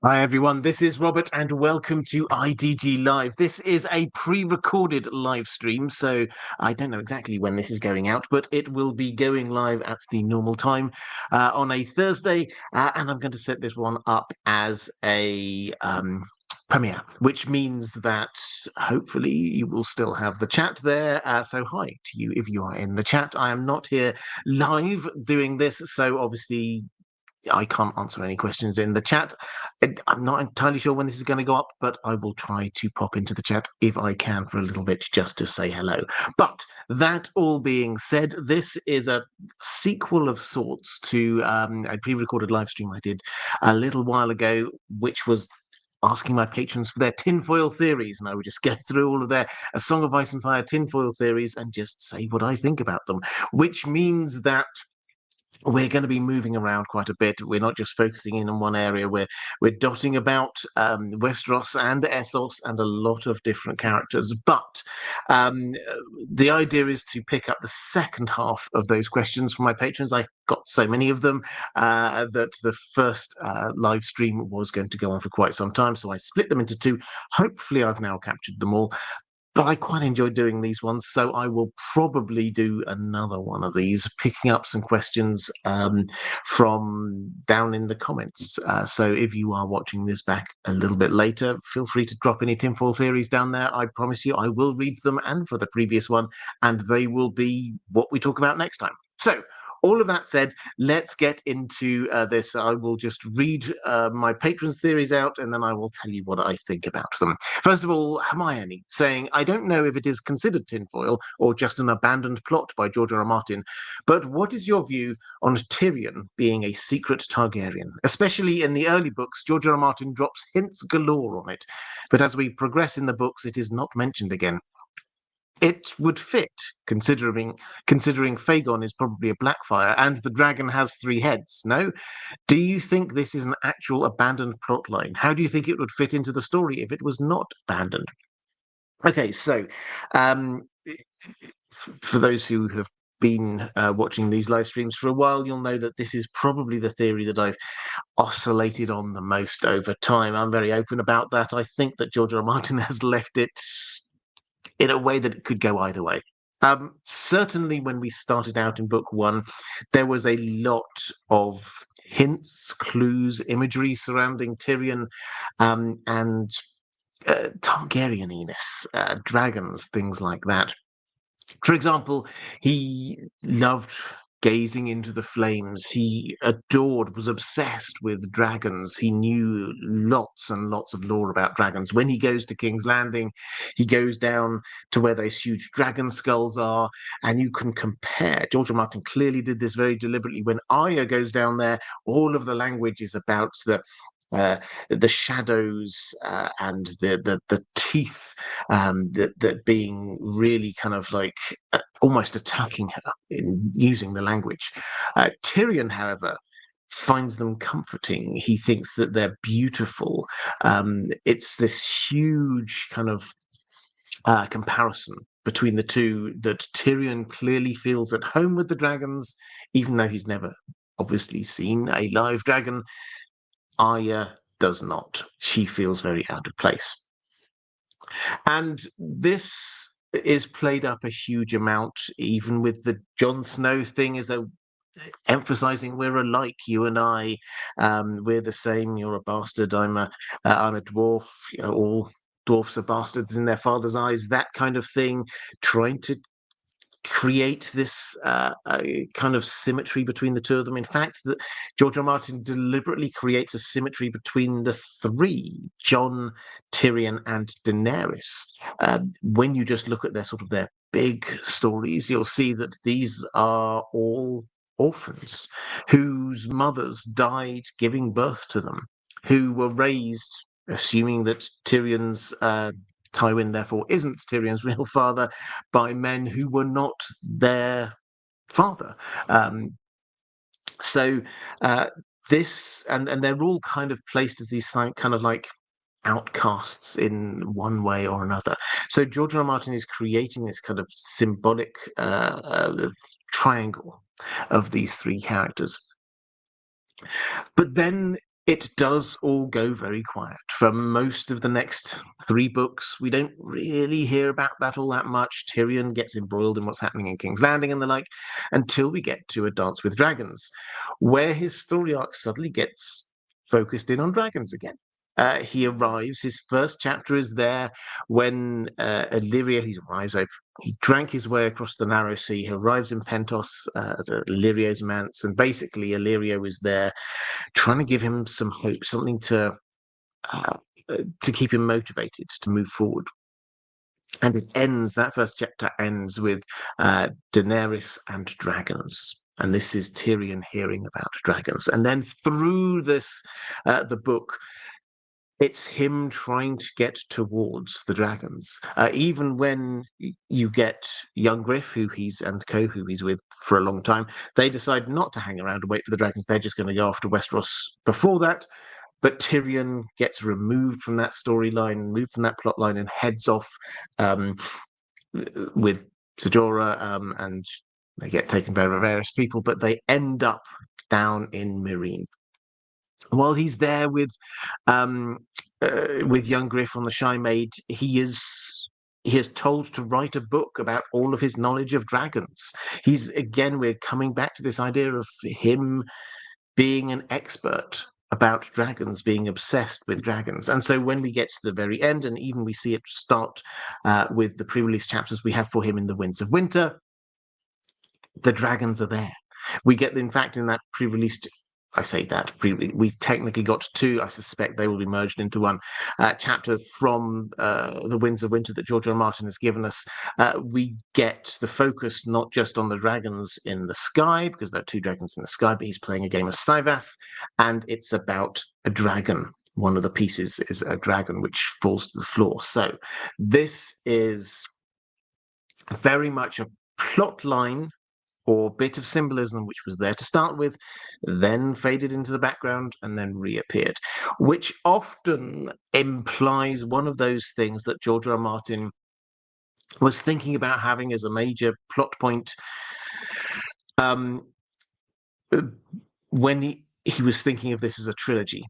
Hi everyone, this is Robert and welcome to IDG Live. This is a pre-recorded live stream, so I don't know exactly when this is going out, but it will be going live at the normal time on a Thursday, and I'm going to set this one up as a premiere, which means that hopefully you will still have the chat there. So hi to you if you are in the chat. I am not here live doing this, so obviously I can't answer any questions in the chat. I'm not entirely sure when this is going to go up, but I will try to pop into the chat if I can for a little bit just to say hello. But that all being said, this is a sequel of sorts to a pre-recorded live stream I did a little while ago, which was asking my patrons for their tinfoil theories, and I would just go through all of their A Song of Ice and Fire tinfoil theories and just say what I think about them, which means that we're going to be moving around quite a bit. We're not just focusing in on one area. We're dotting about Westeros and Essos and a lot of different characters. But um, the idea is to pick up the second half of those questions from my patrons. I got so many of them that the first live stream was going to go on for quite some time. So I split them into two. Hopefully I've now captured them all. But I quite enjoy doing these ones, so I will probably do another one of these, picking up some questions from down in the comments. So if you are watching this back a little bit later, feel free to drop any tinfoil theories down there. I promise you I will read them and for the previous one, and they will be what we talk about next time. So all of that said, let's get into this. I will just read my patrons' theories out, and then I will tell you what I think about them. First of all, Hermione saying, I don't know if it is considered tinfoil or just an abandoned plot by George R. R. Martin, but what is your view on Tyrion being a secret Targaryen? Especially in the early books, George R. R. Martin drops hints galore on it, but as we progress in the books, it is not mentioned again. It would fit, considering Fagon is probably a Blackfire and the dragon has three heads. No, do you think this is an actual abandoned plotline? How do you think it would fit into the story if it was not abandoned? Okay, so um, for those who have been watching these live streams for a while, you'll know that this is probably the theory that I've oscillated on the most over time. I'm very open about that. I think that George R. R. Martin has left it in a way that it could go either way. Certainly, when we started out in book one, there was a lot of hints, clues, imagery surrounding Tyrion and Targaryeniness, dragons, things like that. For example, he loved gazing into the flames. He adored, was obsessed with dragons. He knew lots and lots of lore about dragons. When he goes to King's Landing, he goes down to where those huge dragon skulls are, and you can compare. George R. Martin clearly did this very deliberately. When Arya goes down there, all of the language is about the shadows and the teeth that being really kind of like almost attacking her in using the language. Tyrion, however, finds them comforting. He thinks that they're beautiful. It's this huge kind of comparison between the two that Tyrion clearly feels at home with the dragons, even though he's never obviously seen a live dragon. Arya does not. She feels very out of place. And this is played up a huge amount, even with the Jon Snow thing, as though emphasizing we're alike, you and I. We're the same. You're a bastard. I'm a dwarf. You know, all dwarfs are bastards in their father's eyes. That kind of thing, trying to create this kind of symmetry between the two of them. In fact, that George R. R. Martin deliberately creates a symmetry between the three, Jon, Tyrion, and Daenerys. When you just look at their big stories, you'll see that these are all orphans whose mothers died giving birth to them, who were raised assuming that Tyrion's Tywin, therefore, isn't Tyrion's real father, by men who were not their father. Um, so this, and they're all kind of placed as these kind of like outcasts in one way or another. So George R. R. Martin is creating this kind of symbolic triangle of these three characters. But then It does all go very quiet. For most of the next 3 books, we don't really hear about that all that much. Tyrion gets embroiled in what's happening in King's Landing and the like, until we get to A Dance with Dragons, where his story arc suddenly gets focused in on dragons again. He arrives, his first chapter is there when Illyrio, he drank his way across the narrow sea, he arrives in Pentos, at Illyrio's manse, and basically Illyrio is there trying to give him some hope, something uh, to keep him motivated to move forward. And that first chapter ends with Daenerys and dragons. And this is Tyrion hearing about dragons. And then through the book, it's him trying to get towards the dragons. Even when you get young Griff, who he's with for a long time, they decide not to hang around and wait for the dragons. They're just going to go after Westeros before that. But Tyrion gets removed from that storyline, moved from that plot line, and heads off with Sajora, and they get taken by various people, but they end up down in Meereen. While he's there with young Griff on the Shy Maid, he is told to write a book about all of his knowledge of dragons. We're coming back to this idea of him being an expert about dragons, being obsessed with dragons. And so when we get to the very end, and even we see it start with the pre-release chapters we have for him in the Winds of Winter, the dragons are there. We get, in fact, in that pre-released, I say that, we've technically got 2, I suspect they will be merged into one, chapter from the Winds of Winter that George R. R. Martin has given us. We get the focus not just on the dragons in the sky, because there are 2 dragons in the sky, but he's playing a game of Sivas, and it's about a dragon. One of the pieces is a dragon which falls to the floor. So this is very much a plot line or bit of symbolism which was there to start with, then faded into the background and then reappeared, which often implies one of those things that George R. R. Martin was thinking about having as a major plot point when he was thinking of this as a trilogy.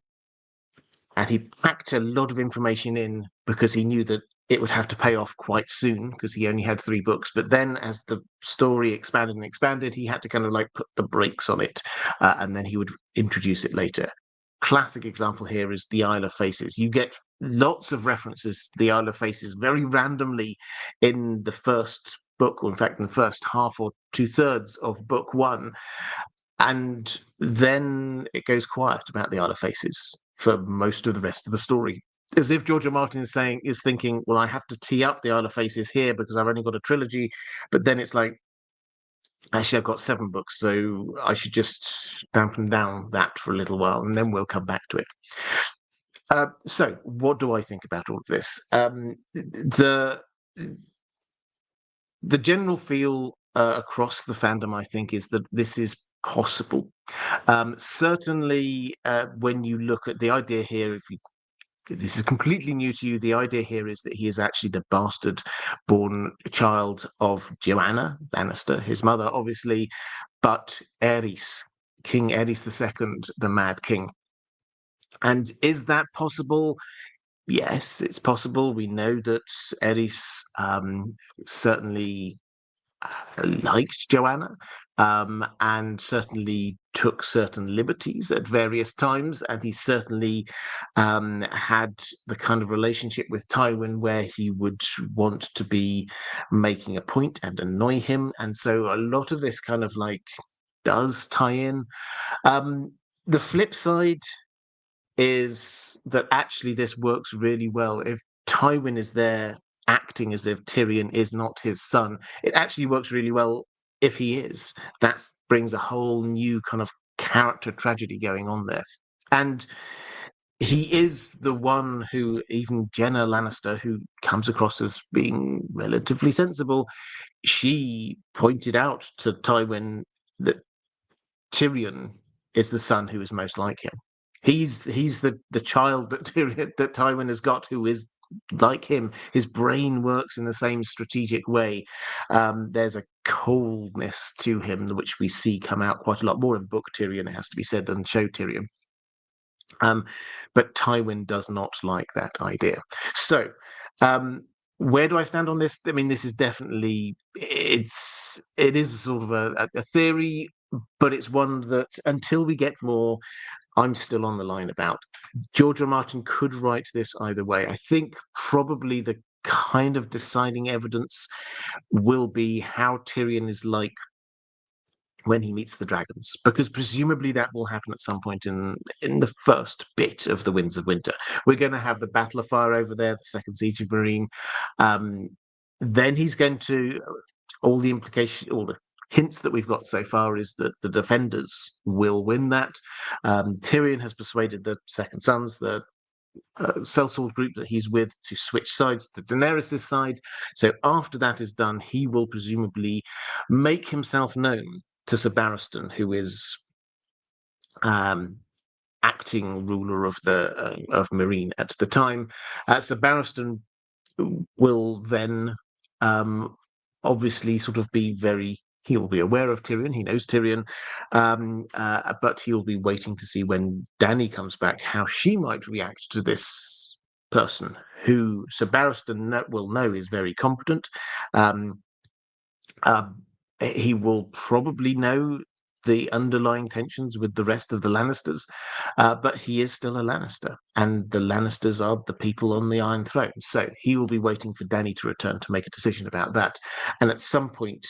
And he packed a lot of information in because he knew that it would have to pay off quite soon because he only had 3 books. But then as the story expanded and expanded, he had to kind of like put the brakes on it, and then he would introduce it later. Classic example here is the Isle of Faces. You get lots of references to the Isle of Faces very randomly in the first book, or in fact in the first half or 2/3 of book 1. And then it goes quiet about the Isle of Faces for most of the rest of the story. As if George R. Martin is thinking, well, I have to tee up the Isle of Faces here because I've only got a trilogy. But then it's like, actually, I've got 7 books, so I should just dampen down that for a little while, and then we'll come back to it. So, what do I think about all of this? The general feel across the fandom, I think, is that this is possible. Certainly, when you look at the idea here, this is completely new to you, the idea here is that he is actually the bastard-born child of Joanna Lannister, his mother, obviously, but Aerys, King Aerys II, the Mad King. And is that possible? Yes, it's possible. We know that Aerys certainly liked Joanna, and certainly took certain liberties at various times, and he certainly had the kind of relationship with Tywin where he would want to be making a point and annoy him, and so a lot of this kind of like does tie in. The flip side is that actually this works really well. If Tywin is there acting as if Tyrion is not his son, it actually works really well if he is. That brings a whole new kind of character tragedy going on there. And he is the one who, even Jenna Lannister, who comes across as being relatively sensible, she pointed out to Tywin that Tyrion is the son who is most like him. He's the child that Tywin has got, who is like him. His brain works in the same strategic way. There's a coldness to him which we see come out quite a lot more in book Tyrion, it has to be said, than show Tyrion. But Tywin does not like that idea. So, where do I stand on this? I mean, this is definitely it is sort of a theory, but it's one that until we get more, I'm still on the line about. George R. Martin could write this either way. I think probably the kind of deciding evidence will be how Tyrion is like when he meets the dragons, because presumably that will happen at some point in the first bit of the Winds of Winter. We're going to have the Battle of Fire over there, the Second Siege of Marine. Then he's going to all the hints that we've got so far is that the defenders will win that. Tyrion has persuaded the Second Sons, the sellsword group that he's with, to switch sides to Daenerys' side. So after that is done, he will presumably make himself known to Sir Barristan, who is acting ruler of the of Meereen at the time. Sir Barristan will then obviously sort of be very. He will be aware of Tyrion. He knows Tyrion, but he'll be waiting to see when Dany comes back how she might react to this person, who Sir Barristan will know is very competent. He will probably know the underlying tensions with the rest of the Lannisters, but he is still a Lannister, and the Lannisters are the people on the Iron Throne. So he will be waiting for Dany to return to make a decision about that. And at some point,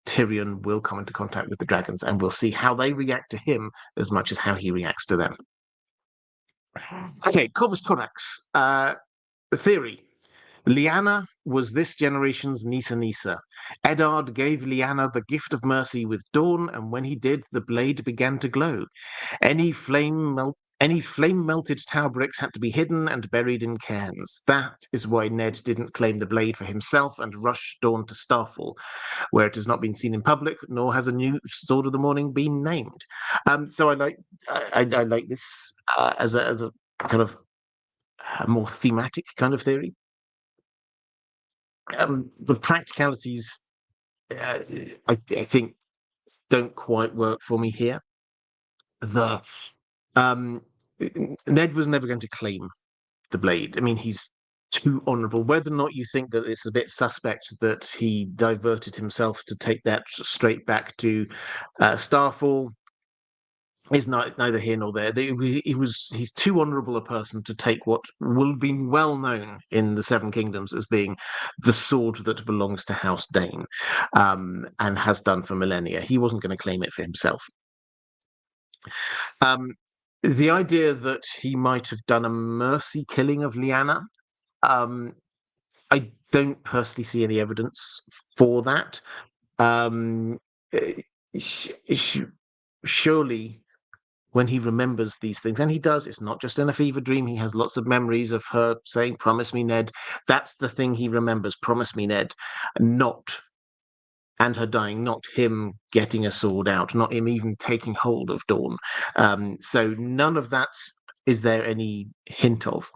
Tyrion will come into contact with the dragons, and we'll see how they react to him as much as how he reacts to them. Okay, Corvus Corax. The theory. Lyanna was this generation's Nisa Nisa. Eddard gave Lyanna the gift of mercy with dawn, and when he did, the blade began to glow. Any flame-melted tower bricks had to be hidden and buried in cairns. That is why Ned didn't claim the blade for himself and rushed Dawn to Starfall, where it has not been seen in public, nor has a new Sword of the Morning been named. So I like this as a kind of a more thematic kind of theory. The practicalities, I think, don't quite work for me here. The Ned was never going to claim the blade. I mean, he's too honourable. Whether or not you think that it's a bit suspect that he diverted himself to take that straight back to Starfall is neither here nor there. He's too honourable a person to take what will be well known in the Seven Kingdoms as being the sword that belongs to House Dane, and has done for millennia. He wasn't going to claim it for himself. The idea that he might have done a mercy killing of Lyanna, I don't personally see any evidence for that. Surely, when he remembers these things, and he does, it's not just in a fever dream. He has lots of memories of her saying, "Promise me, Ned." That's the thing he remembers. "Promise me, Ned," and her dying, not him getting a sword out, not him even taking hold of Dawn. So none of that is there any hint of.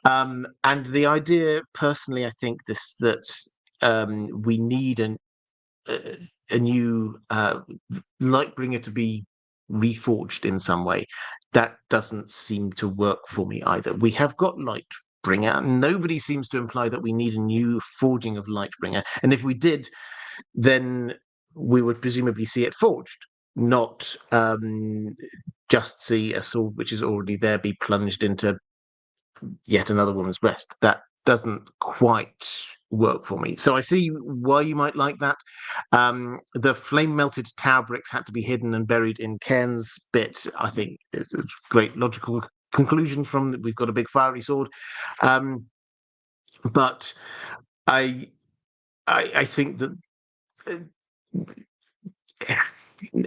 And the idea, personally, I think that we need a new Lightbringer to be reforged in some way. That doesn't seem to work for me either. We have got Lightbringer. Nobody seems to imply that we need a new forging of Lightbringer. And if we did, then we would presumably see it forged, not just see a sword which is already there be plunged into yet another woman's breast. That doesn't quite work for me. So I see why you might like that. The flame-melted tower bricks had to be hidden and buried in cairns bit, I think, is a great logical conclusion from that. We've got a big fiery sword. But I think that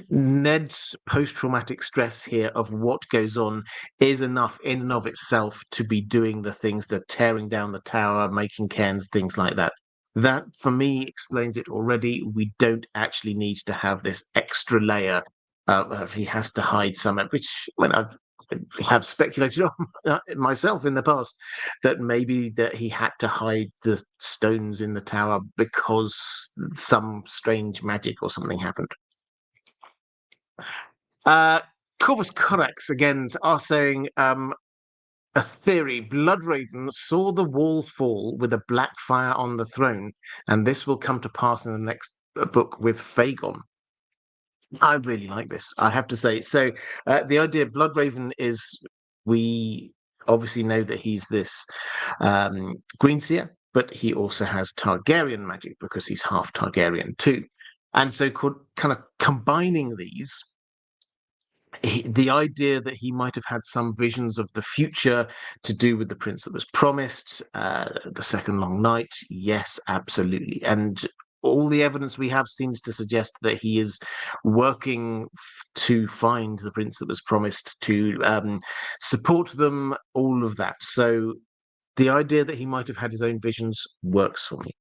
Ned's post-traumatic stress here of what goes on is enough in and of itself to be doing the things, the tearing down the tower, making cairns, things like that. That, for me, explains it already. We don't actually need to have this extra layer of he has to hide some, which when I have speculated on myself in the past, that maybe that he had to hide the stones in the tower because some strange magic or something happened. Corvus Corax again are saying a theory. Bloodraven saw the wall fall with a black fire on the throne, and this will come to pass in the next book with Fagon. I really like this, I have to say. So the idea Bloodraven is, we obviously know that he's this Greenseer, but he also has Targaryen magic because he's half Targaryen too. And so kind of combining these, the idea that he might have had some visions of the future to do with the prince that was promised, the second long night, yes, absolutely. And all the evidence we have seems to suggest that he is working to find the prince that was promised, to support them, all of that. So the idea that he might have had his own visions works for me.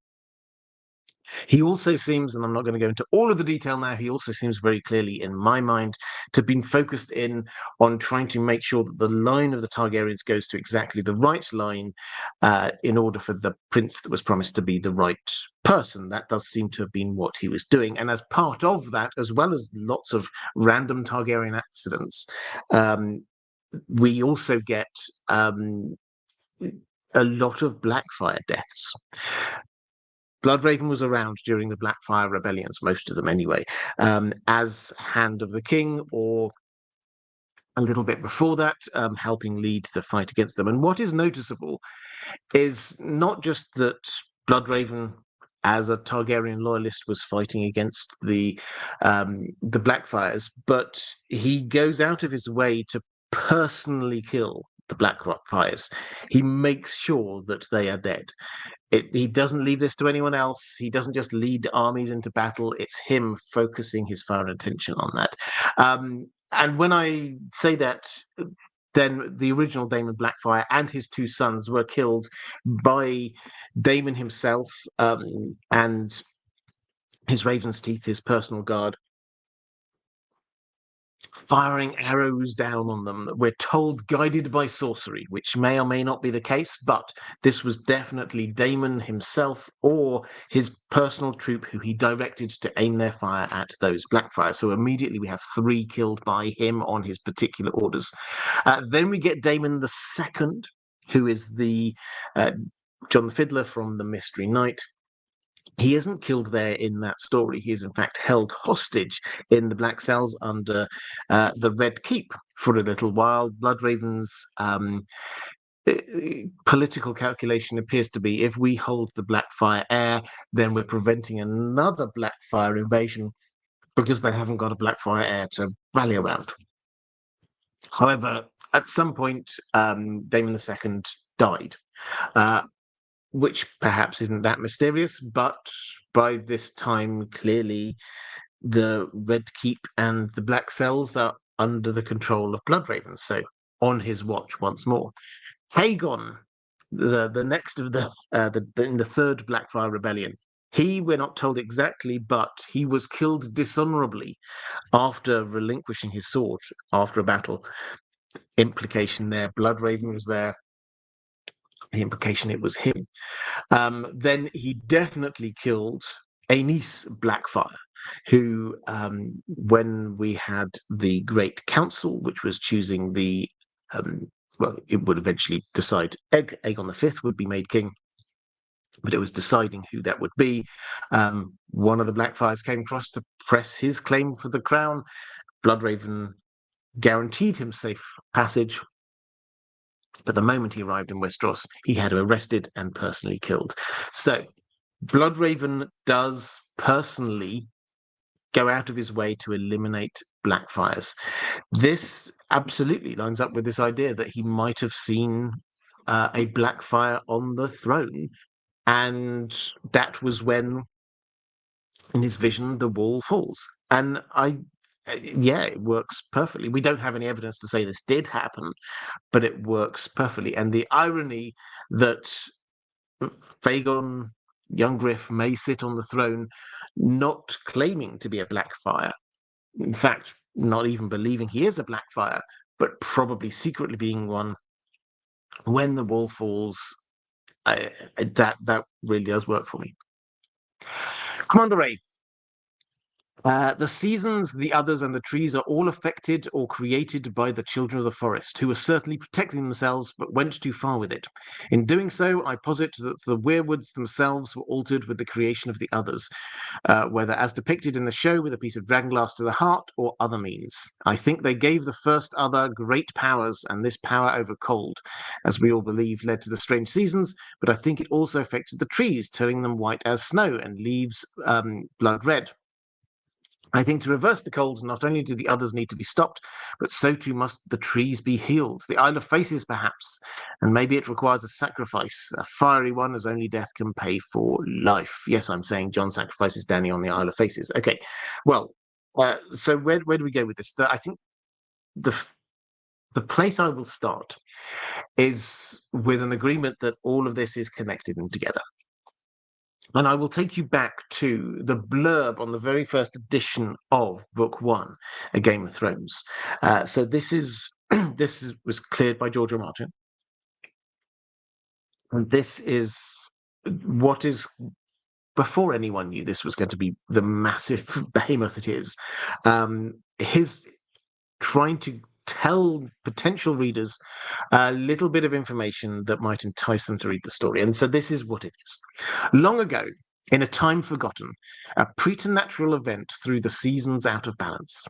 He also seems, and I'm not going to go into all of the detail now, he also seems very clearly, in my mind, to have been focused in on trying to make sure that the line of the Targaryens goes to exactly the right line in order for the prince that was promised to be the right person. That does seem to have been what he was doing. And as part of that, as well as lots of random Targaryen accidents, we also get a lot of Blackfire deaths. Bloodraven was around during the Blackfire rebellions, most of them anyway, as Hand of the King, or a little bit before that, helping lead the fight against them. And what is noticeable is not just that Bloodraven, as a Targaryen loyalist, was fighting against the Blackfires, but he goes out of his way to personally kill the Blackfires. He makes sure that they are dead. He doesn't leave this to anyone else. He doesn't just lead armies into battle. It's him focusing his fire and attention on that. And when I say that, then the original Daemon Blackfire and his two sons were killed by Daemon himself and his Raven's Teeth, his personal guard, firing arrows down on them. We're told guided by sorcery, which may or may not be the case, but this was definitely Daemon himself or his personal troop who he directed to aim their fire at those Blackfires. So immediately we have 3 killed by him on his particular orders. Then we get Daemon the Second, who is the John the Fiddler from the Mystery Knight. He isn't killed there in that story. He is, in fact, held hostage in the Black Cells under the Red Keep for a little while. Bloodraven's political calculation appears to be, if we hold the Blackfire heir, then we're preventing another Blackfire invasion because they haven't got a Blackfire heir to rally around. However, at some point, Daemon II died. Which perhaps isn't that mysterious, but by this time, clearly, the Red Keep and the Black Cells are under the control of Bloodraven, so on his watch once more. Fagon, the next of in the third Blackfire Rebellion, we're not told exactly, but he was killed dishonorably after relinquishing his sword after a battle. Implication there, Bloodraven was there. The implication it was him. Then he definitely killed Aenys Blackfire, who, when we had the Great Council, which was choosing the, well, it would eventually decide Aegon V would be made king, but it was deciding who that would be. One of the Blackfires came across to press his claim for the crown. Bloodraven guaranteed him safe passage, but the moment he arrived in Westeros, he had him arrested and personally killed. So Bloodraven does personally go out of his way to eliminate Blackfires. This absolutely lines up with this idea that he might have seen a Blackfire on the throne, and that was when, in his vision, the wall falls. And yeah, it works perfectly. We don't have any evidence to say this did happen, but it works perfectly. And the irony that Fagon, young Griff, may sit on the throne not claiming to be a Blackfire, in fact, not even believing he is a Blackfire, but probably secretly being one. When the wall falls, that really does work for me. Commander Ray, The seasons, the others, and the trees are all affected or created by the children of the forest, who were certainly protecting themselves but went too far with it. In doing so, I posit that the werewoods themselves were altered with the creation of the others, whether as depicted in the show with a piece of dragonglass to the heart or other means. I think they gave the first other great powers, and this power over cold, as we all believe, led to the strange seasons, but I think it also affected the trees, turning them white as snow and leaves blood red. I think to reverse the cold, not only do the others need to be stopped, but so too must the trees be healed. The Isle of Faces, perhaps, and maybe it requires a sacrifice, a fiery one, as only death can pay for life. Yes, I'm saying John sacrifices Danny on the Isle of Faces. Okay, well, so where do we go with this? I think the the place I will start is with an agreement that all of this is connected and together. And I will take you back to the blurb on the very first edition of Book One, A Game of Thrones. So this was cleared by George R. Martin, and this is what is before anyone knew this was going to be the massive behemoth it is. His trying to tell potential readers a little bit of information that might entice them to read the story. And so this is what it is. Long ago, in a time forgotten, a preternatural event threw the seasons out of balance.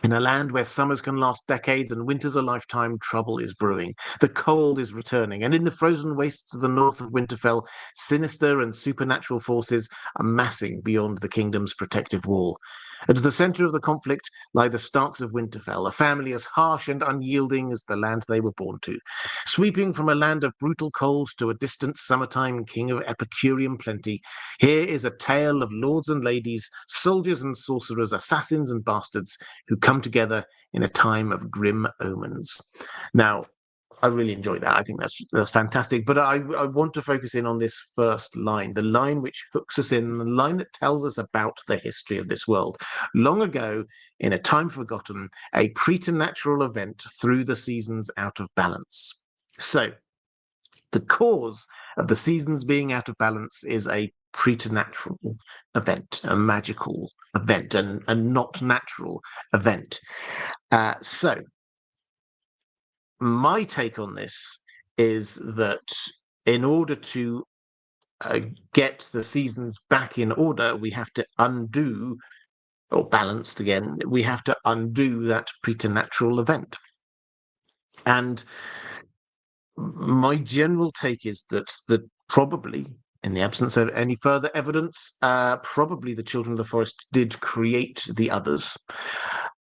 In a land where summers can last decades and winters a lifetime, trouble is brewing. The cold is returning, and in the frozen wastes to the north of Winterfell, sinister and supernatural forces are massing beyond the kingdom's protective wall. At the center of the conflict lie the Starks of Winterfell, a family as harsh and unyielding as the land they were born to. Sweeping from a land of brutal cold to a distant summertime king of Epicurean plenty, here is a tale of lords and ladies, soldiers and sorcerers, assassins and bastards, who come together in a time of grim omens. Now, I really enjoy that. I think that's fantastic. But I want to focus in on this first line, the line which hooks us in, the line that tells us about the history of this world. Long ago, in a time forgotten, a preternatural event threw the seasons out of balance. So, the cause of the seasons being out of balance is a preternatural event, a magical event, and a not natural event. So, my take on this is that in order to get the seasons back in order, we have to undo, or balanced again, we have to undo that preternatural event. And my general take is that probably, in the absence of any further evidence, probably the children of the forest did create the others.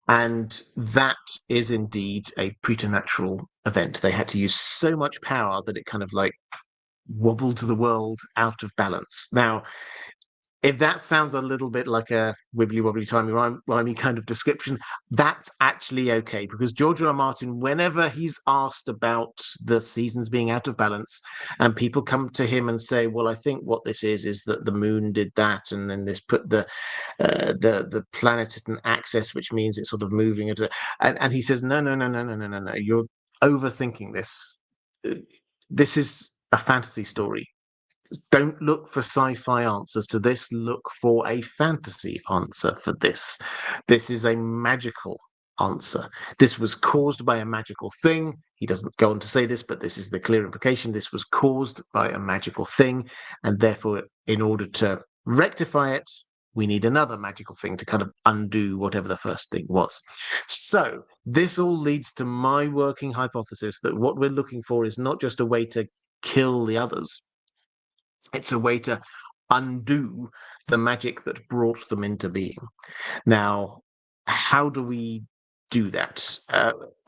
And that is indeed a preternatural event. They had to use so much power that it kind of like wobbled the world out of balance. Now, if that sounds a little bit like a wibbly wobbly timey wimey kind of description, that's actually okay, because George R. R. Martin, whenever he's asked about the seasons being out of balance, and people come to him and say, "Well, I think what this is that the moon did that, and then this put the planet at an axis, which means it's sort of moving at a," and he says, "No, no, no, no, no, no, no, no. You're overthinking this. This is a fantasy story. Don't look for sci-fi answers to this. Look for a fantasy answer for this. This is a magical answer. This was caused by a magical thing." He doesn't go on to say this, but this is the clear implication. This was caused by a magical thing, and therefore, in order to rectify it, we need another magical thing to kind of undo whatever the first thing was. So this all leads to my working hypothesis that what we're looking for is not just a way to kill the others. It's a way to undo the magic that brought them into being. Now, how do we do that?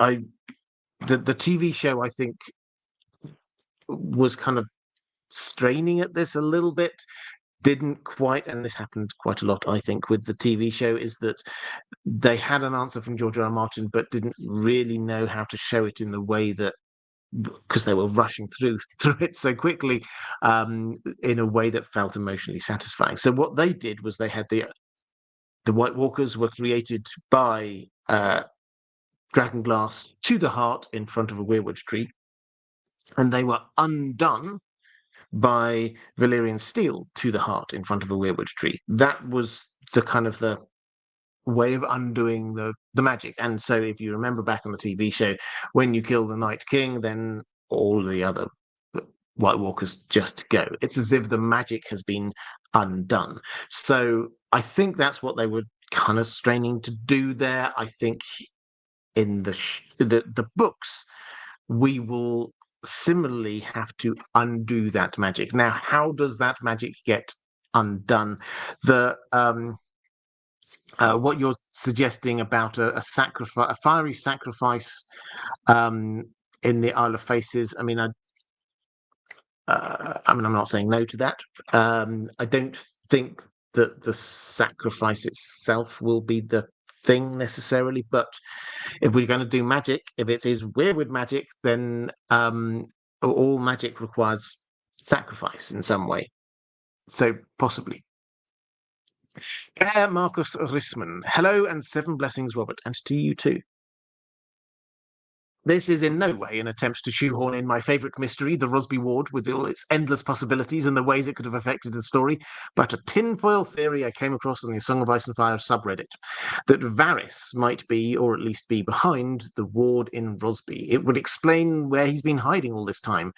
The TV show, I think, was kind of straining at this a little bit. Didn't quite, and this happened quite a lot, I think, with the TV show, is that they had an answer from George R. R. Martin, but didn't really know how to show it in the way that, because they were rushing through it so quickly, in a way that felt emotionally satisfying. So what they did was they had the White Walkers were created by dragonglass to the heart in front of a weirwood tree, and they were undone by Valyrian steel to the heart in front of a weirwood tree. That was the kind of the way of undoing the magic. And so if you remember back on the TV show, when you kill the Night King, then all the other White Walkers just go. It's as if the magic has been undone. So I think that's what they were kind of straining to do there. I think in the books, we will similarly have to undo that magic. Now, how does that magic get undone? The what you're suggesting about a sacrifice, a fiery sacrifice, um, in the Isle of Faces. I mean, I'm not saying no to that. I don't think that the sacrifice itself will be the thing necessarily, but if we're going to do magic, if it is weird magic, then all magic requires sacrifice in some way. So possibly. Marcus Rissman. Hello and 7 blessings, Robert, and to you too. This is in no way an attempt to shoehorn in my favourite mystery, the Rosby Ward, with all its endless possibilities and the ways it could have affected the story, but a tinfoil theory I came across on the Song of Ice and Fire subreddit, that Varys might be, or at least be behind, the ward in Rosby. It would explain where he's been hiding all this time.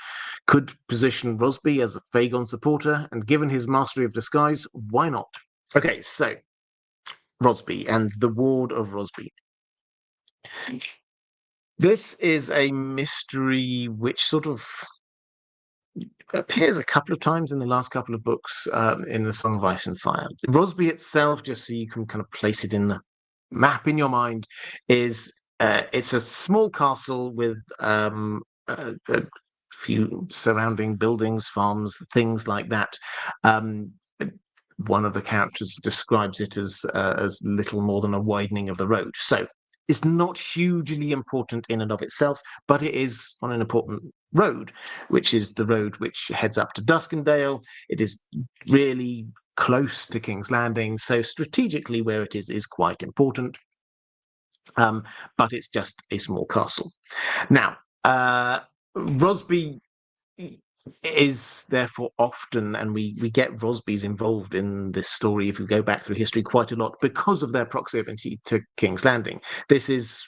Could position Rosby as a Fagon supporter, and given his mastery of disguise, why not? Okay, so Rosby and the ward of Rosby. This is a mystery which sort of appears a couple of times in the last couple of books in the Song of Ice and Fire. Rosby itself, just so you can kind of place it in the map in your mind, is it's a small castle with a few surrounding buildings, farms, things like that. One of the characters describes it as little more than a widening of the road. So it's not hugely important in and of itself, but it is on an important road, which is the road which heads up to Duskendale. It is really close to King's Landing, so strategically where it is quite important. But it's just a small castle. Now, Rosby is therefore often, and we get Rosbys involved in this story if we go back through history quite a lot because of their proximity to King's Landing. This is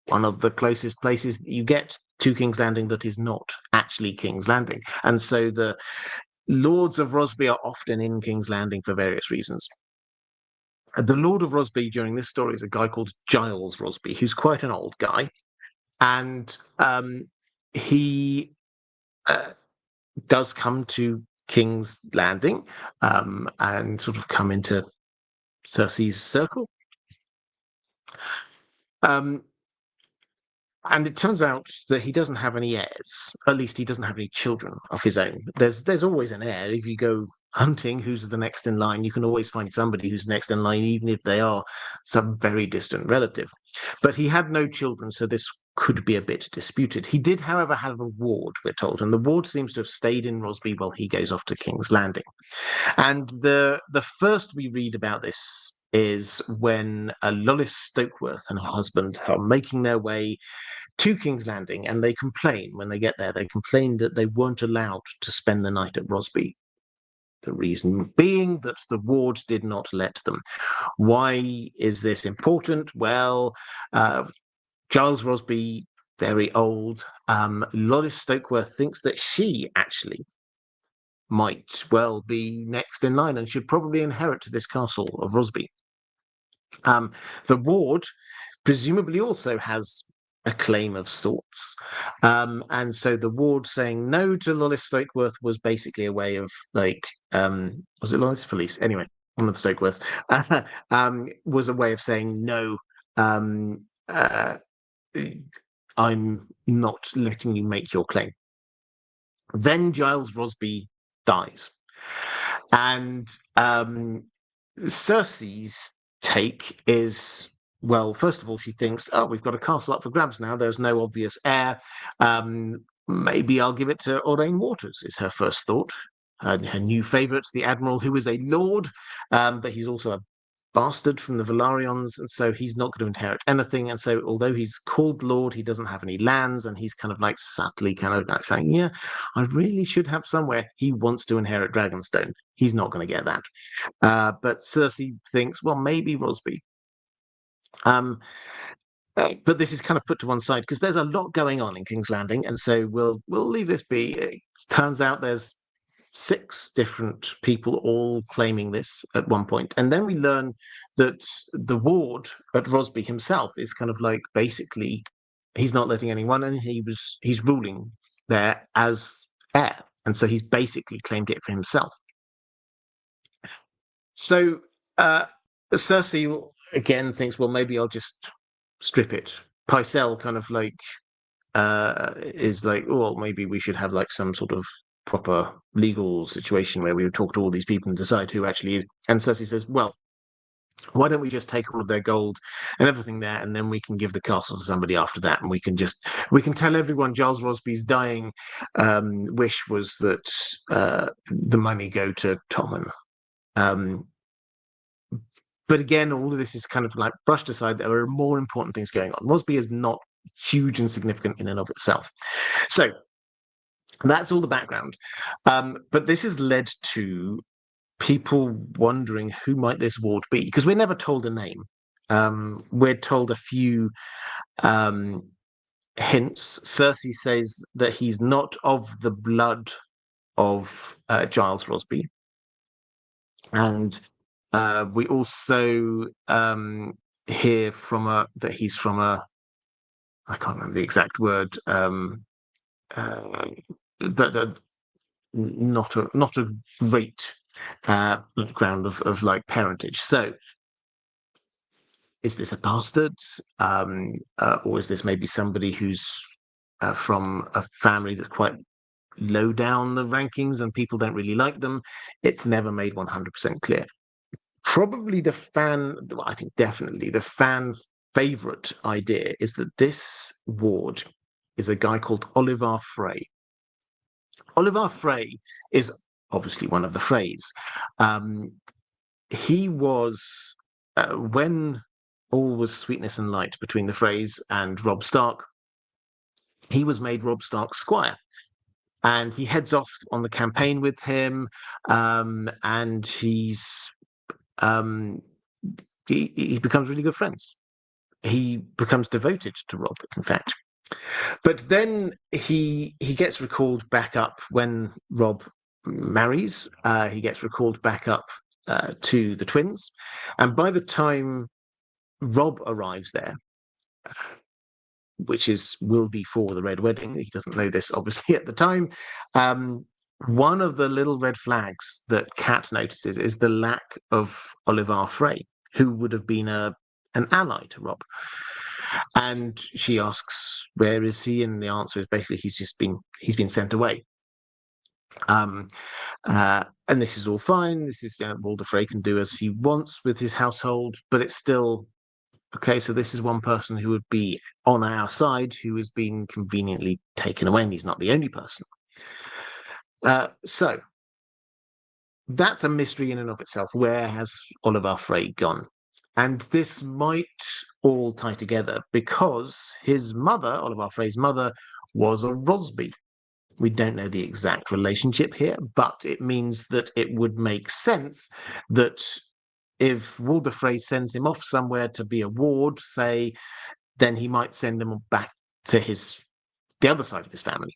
one of the closest places that you get to King's Landing that is not actually King's Landing. And so the Lords of Rosby are often in King's Landing for various reasons. The Lord of Rosby during this story is a guy called Giles Rosby, who's quite an old guy. And he does come to King's Landing and sort of come into Cersei's circle. And it turns out that he doesn't have any heirs. At least he doesn't have any children of his own. There's always an heir. If you go hunting, who's the next in line, you can always find somebody who's next in line, even if they are some very distant relative. But he had no children, so this could be a bit disputed. He did, however, have a ward, we're told, and the ward seems to have stayed in Rosby while he goes off to King's Landing. And the first we read about this is when Lollis Stokeworth and her husband are making their way to King's Landing, and they complain when they get there. They complain that they weren't allowed to spend the night at Rosby. The reason being that the ward did not let them. Why is this important? Well, Giles Rosby, very old. Lollis Stokeworth thinks that she actually might well be next in line and should probably inherit this castle of Rosby. The ward presumably also has a claim of sorts. And so the ward saying no to Lollis Stokeworth was basically a way of was it Lollis Felice? Anyway, one of the Stokeworths was a way of saying no, I'm not letting you make your claim. Then Giles Rosby dies. And Cersei's take is, well, first of all, she thinks, oh, we've got a castle up for grabs now. There's no obvious heir. Maybe I'll give it to Orain Waters, is her first thought. Her new favourite, the Admiral, who is a lord, but he's also a bastard from the Velaryons, and so he's not going to inherit anything. And so although he's called lord, he doesn't have any lands, and he's kind of like subtly kind of like saying, yeah, I really should have somewhere. He wants to inherit Dragonstone. He's not going to get that. But Cersei thinks, well, maybe Rosby. Um, but this is kind of put to one side because there's a lot going on in King's Landing, and so we'll leave this be. It turns out there's 6 different people all claiming this at one point, and then we learn that the ward at Rosby himself is kind of like basically he's not letting anyone, and he's ruling there as heir, and so he's basically claimed it for himself. So Cersei again thinks, well, maybe I'll just strip it. Pycelle kind of like is like, oh, well, maybe we should have like some sort of proper legal situation where we would talk to all these people and decide who actually is. And Cersei says, well, why don't we just take all of their gold and everything there, and then we can give the castle to somebody after that, and we can tell everyone Giles Rosby's dying wish was that the money go to Tommen. But again, all of this is kind of like brushed aside. There are more important things going on. Rosby is not huge and significant in and of itself. So that's all the background. But this has led to people wondering who might this ward be, because we're never told a name. We're told a few hints. Cersei says that he's not of the blood of Giles Rosby. And we also hear that he's from I can't remember the exact word, but not a great background of like parentage. So, is this a bastard, or is this maybe somebody who's from a family that's quite low down the rankings and people don't really like them? It's never made 100% clear. Probably I think definitely the fan favorite idea is that this ward is a guy called Olyvar Frey. Olyvar Frey is obviously one of the Freys. He was, when all was sweetness and light between the Freys and Robb Stark, he was made Robb Stark's squire. And he heads off on the campaign with him, and um, he becomes really good friends. He becomes devoted to Robb, in fact. But then he gets recalled back up when Robb marries. He gets recalled back up to the twins, and by the time Robb arrives there, which will be for the Red Wedding, he doesn't know this obviously at the time. One of the little red flags that Kat notices is the lack of Olyvar Frey, who would have been an ally to Robb. And she asks, where is he? And the answer is basically he's been sent away. And this is all fine. This is Walder Frey can do as he wants with his household, but it's still okay. So this is one person who would be on our side who has been conveniently taken away, and he's not the only person. So that's a mystery in and of itself. Where has Olyvar Frey gone? And this might all tie together because his mother, Olyvar Frey's mother, was a Rosby. We don't know the exact relationship here, but it means that it would make sense that if Walder Frey sends him off somewhere to be a ward, say, then he might send him back to the other side of his family.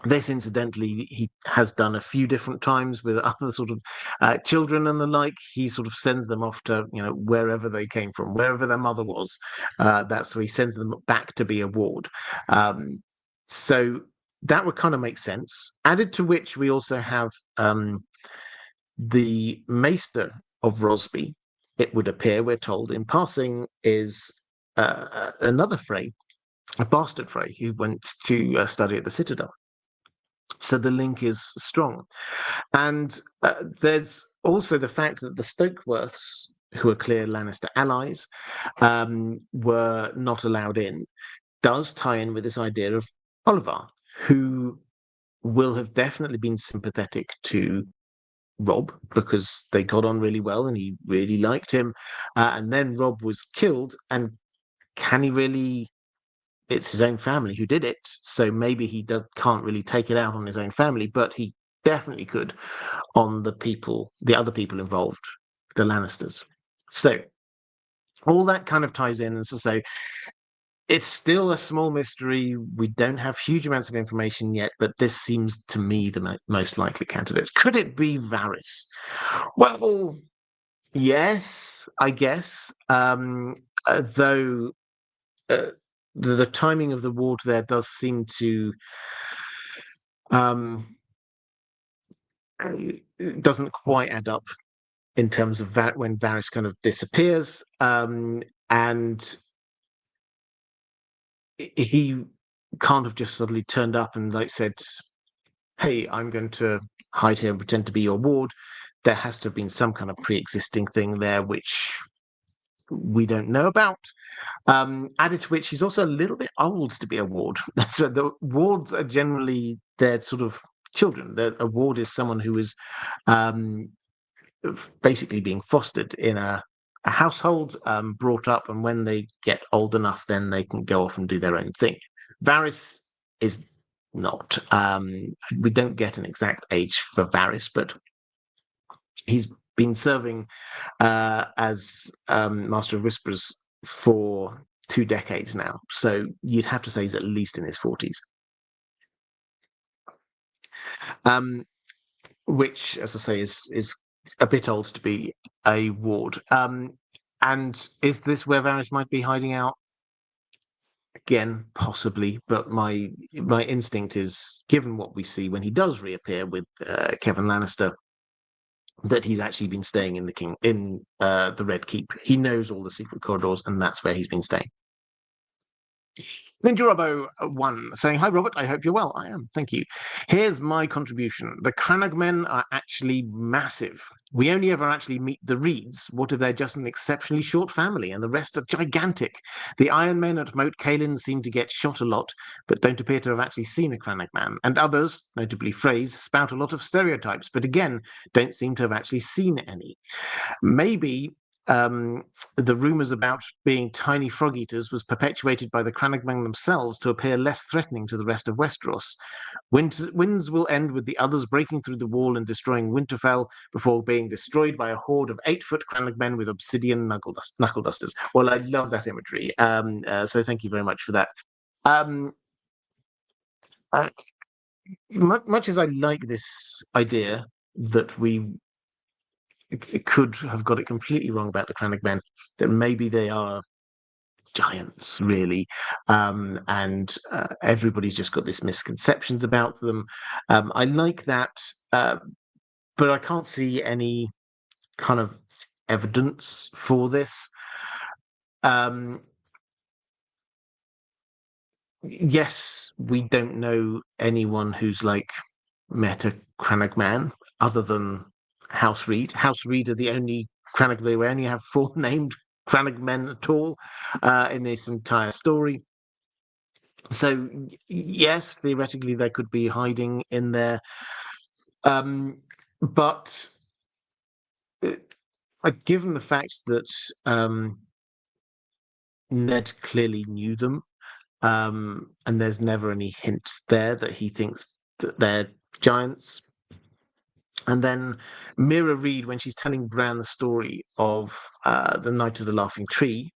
This, incidentally, he has done a few different times with other sort of children and the like. He sort of sends them off to, wherever they came from, wherever their mother was. That's where he sends them back to be a ward. So that would kind of make sense. Added to which, we also have the Maester of Rosby, it would appear, we're told in passing, is another Frey, a bastard Frey, who went to study at the Citadel. So the link is strong. And there's also the fact that the Stokeworths, who are clear Lannister allies, were not allowed in, does tie in with this idea of Olyvar, who will have definitely been sympathetic to Robb because they got on really well and he really liked him. And then Robb was killed, and can he really... It's his own family who did it, so maybe he can't really take it out on his own family, but he definitely could on the other people involved, the Lannisters. So all that kind of ties in. And so it's still a small mystery. We don't have huge amounts of information yet, but this seems to me the most likely candidate. Could it be Varys? Well, yes, I guess. Though the timing of the ward there does seem to it doesn't quite add up in terms of that when Varys kind of disappears, and he can't have just suddenly turned up and like said, "Hey, I'm going to hide here and pretend to be your ward." There has to have been some kind of pre-existing thing there which we don't know about. Added to which, he's also a little bit old to be a ward. So the wards are generally they're sort of children. A ward is someone who is um, basically being fostered in a household, brought up, and when they get old enough, then they can go off and do their own thing. Varys is not. We don't get an exact age for Varys, but he's been serving as Master of Whisperers for 2 decades now. So you'd have to say he's at least in his 40s. Which, as I say, is a bit old to be a ward. And is this where Varys might be hiding out? Again, possibly, but my instinct is, given what we see when he does reappear with Kevin Lannister, that he's actually been staying in the Red Keep. He knows all the secret corridors, and that's where he's been staying. Ninja Robo 1 saying, "Hi Robert, I hope you're well." I am, thank you. Here's my contribution. The Crannog men are actually massive. We only ever actually meet the Reeds. What if they're just an exceptionally short family and the rest are gigantic? The Iron Men at Moat Cailin seem to get shot a lot, but don't appear to have actually seen a Crannog man. And others, notably Freys, spout a lot of stereotypes, but again, don't seem to have actually seen any. Maybe the rumours about being tiny frog eaters was perpetuated by the Crannogmen themselves to appear less threatening to the rest of Westeros. Winds will end with the others breaking through the wall and destroying Winterfell before being destroyed by a horde of 8-foot Crannogmen with obsidian knuckle dusters. Well, I love that imagery. So thank you very much for that. Much as I like this idea that we could have got it completely wrong about the Crannog men, that maybe they are giants, really, and everybody's just got this misconceptions about them. I like that, but I can't see any kind of evidence for this. Yes, we don't know anyone who's like met a Crannog man other than House Reed. House Reed are the only Crannog. We only have 4 named Crannog men at all in this entire story. So yes, theoretically they could be hiding in there, but given the fact that Ned clearly knew them, and there's never any hint there that he thinks that they're giants. And then Mira Reed, when she's telling Bran the story of the Night of the Laughing Tree,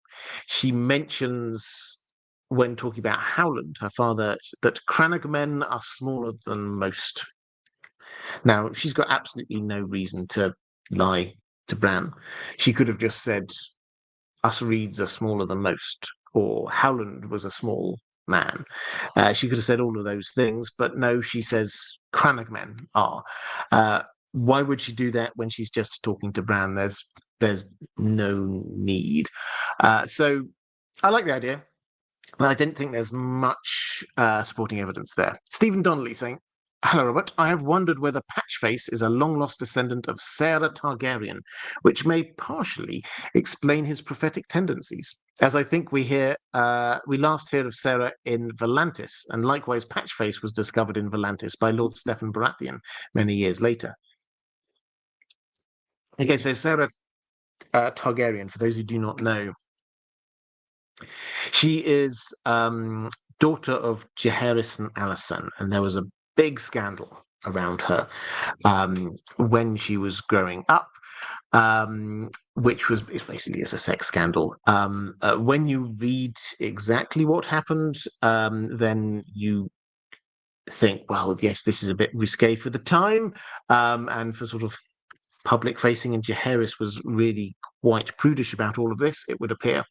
she mentions, when talking about Howland, her father, that Crannog men are smaller than most. Now, she's got absolutely no reason to lie to Bran. She could have just said, us Reeds are smaller than most, or Howland was a small man. She could have said all of those things, but no, she says Crannog men are. Why would she do that when she's just talking to Bran? There's no need. So I like the idea, but I don't think there's much supporting evidence there. Stephen Donnelly saying, "Hello, Robert. I have wondered whether Patchface is a long-lost descendant of Sarah Targaryen, which may partially explain his prophetic tendencies. As I think we last heard of Sarah in Volantis, and likewise Patchface was discovered in Volantis by Lord Stephen Baratheon many years later." Okay, so Sarah Targaryen, for those who do not know, she is daughter of Jaehaerys and Alysanne, and there was a big scandal around her when she was growing up. which was it's basically a sex scandal. When you read exactly what happened, then you think, well, yes, this is a bit risque for the time, and for sort of public facing, and Jaehaerys was really quite prudish about all of this, it would appear.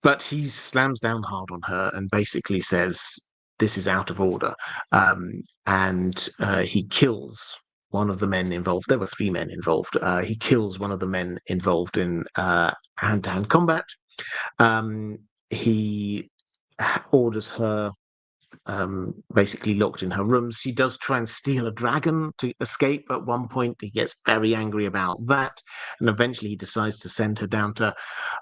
But he slams down hard on her and basically says, this is out of order. And he kills one of the men involved. There were 3 men involved. He kills one of the men involved in hand-to-hand combat. He orders her basically locked in her room. She does try and steal a dragon to escape at one point. He gets very angry about that, and eventually he decides to send her down to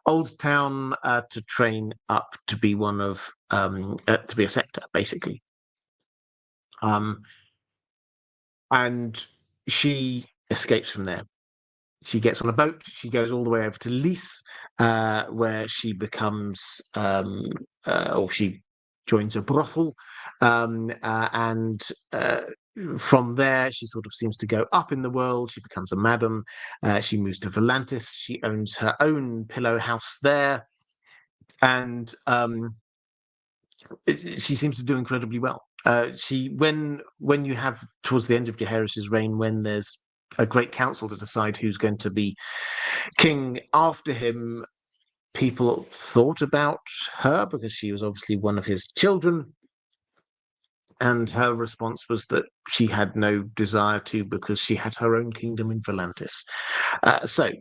Old Town to train up to be one of to be a sector, basically. And she escapes from there. She gets on a boat. She goes all the way over to Lys, where she becomes, or she joins a brothel, and from there she sort of seems to go up in the world. She becomes a madam. She moves to Volantis. She owns her own pillow house there, and she seems to do incredibly well. When you have towards the end of Jaehaerys's reign, when there's a great council to decide who's going to be king after him, people thought about her because she was obviously one of his children, and her response was that she had no desire to because she had her own kingdom in Volantis. So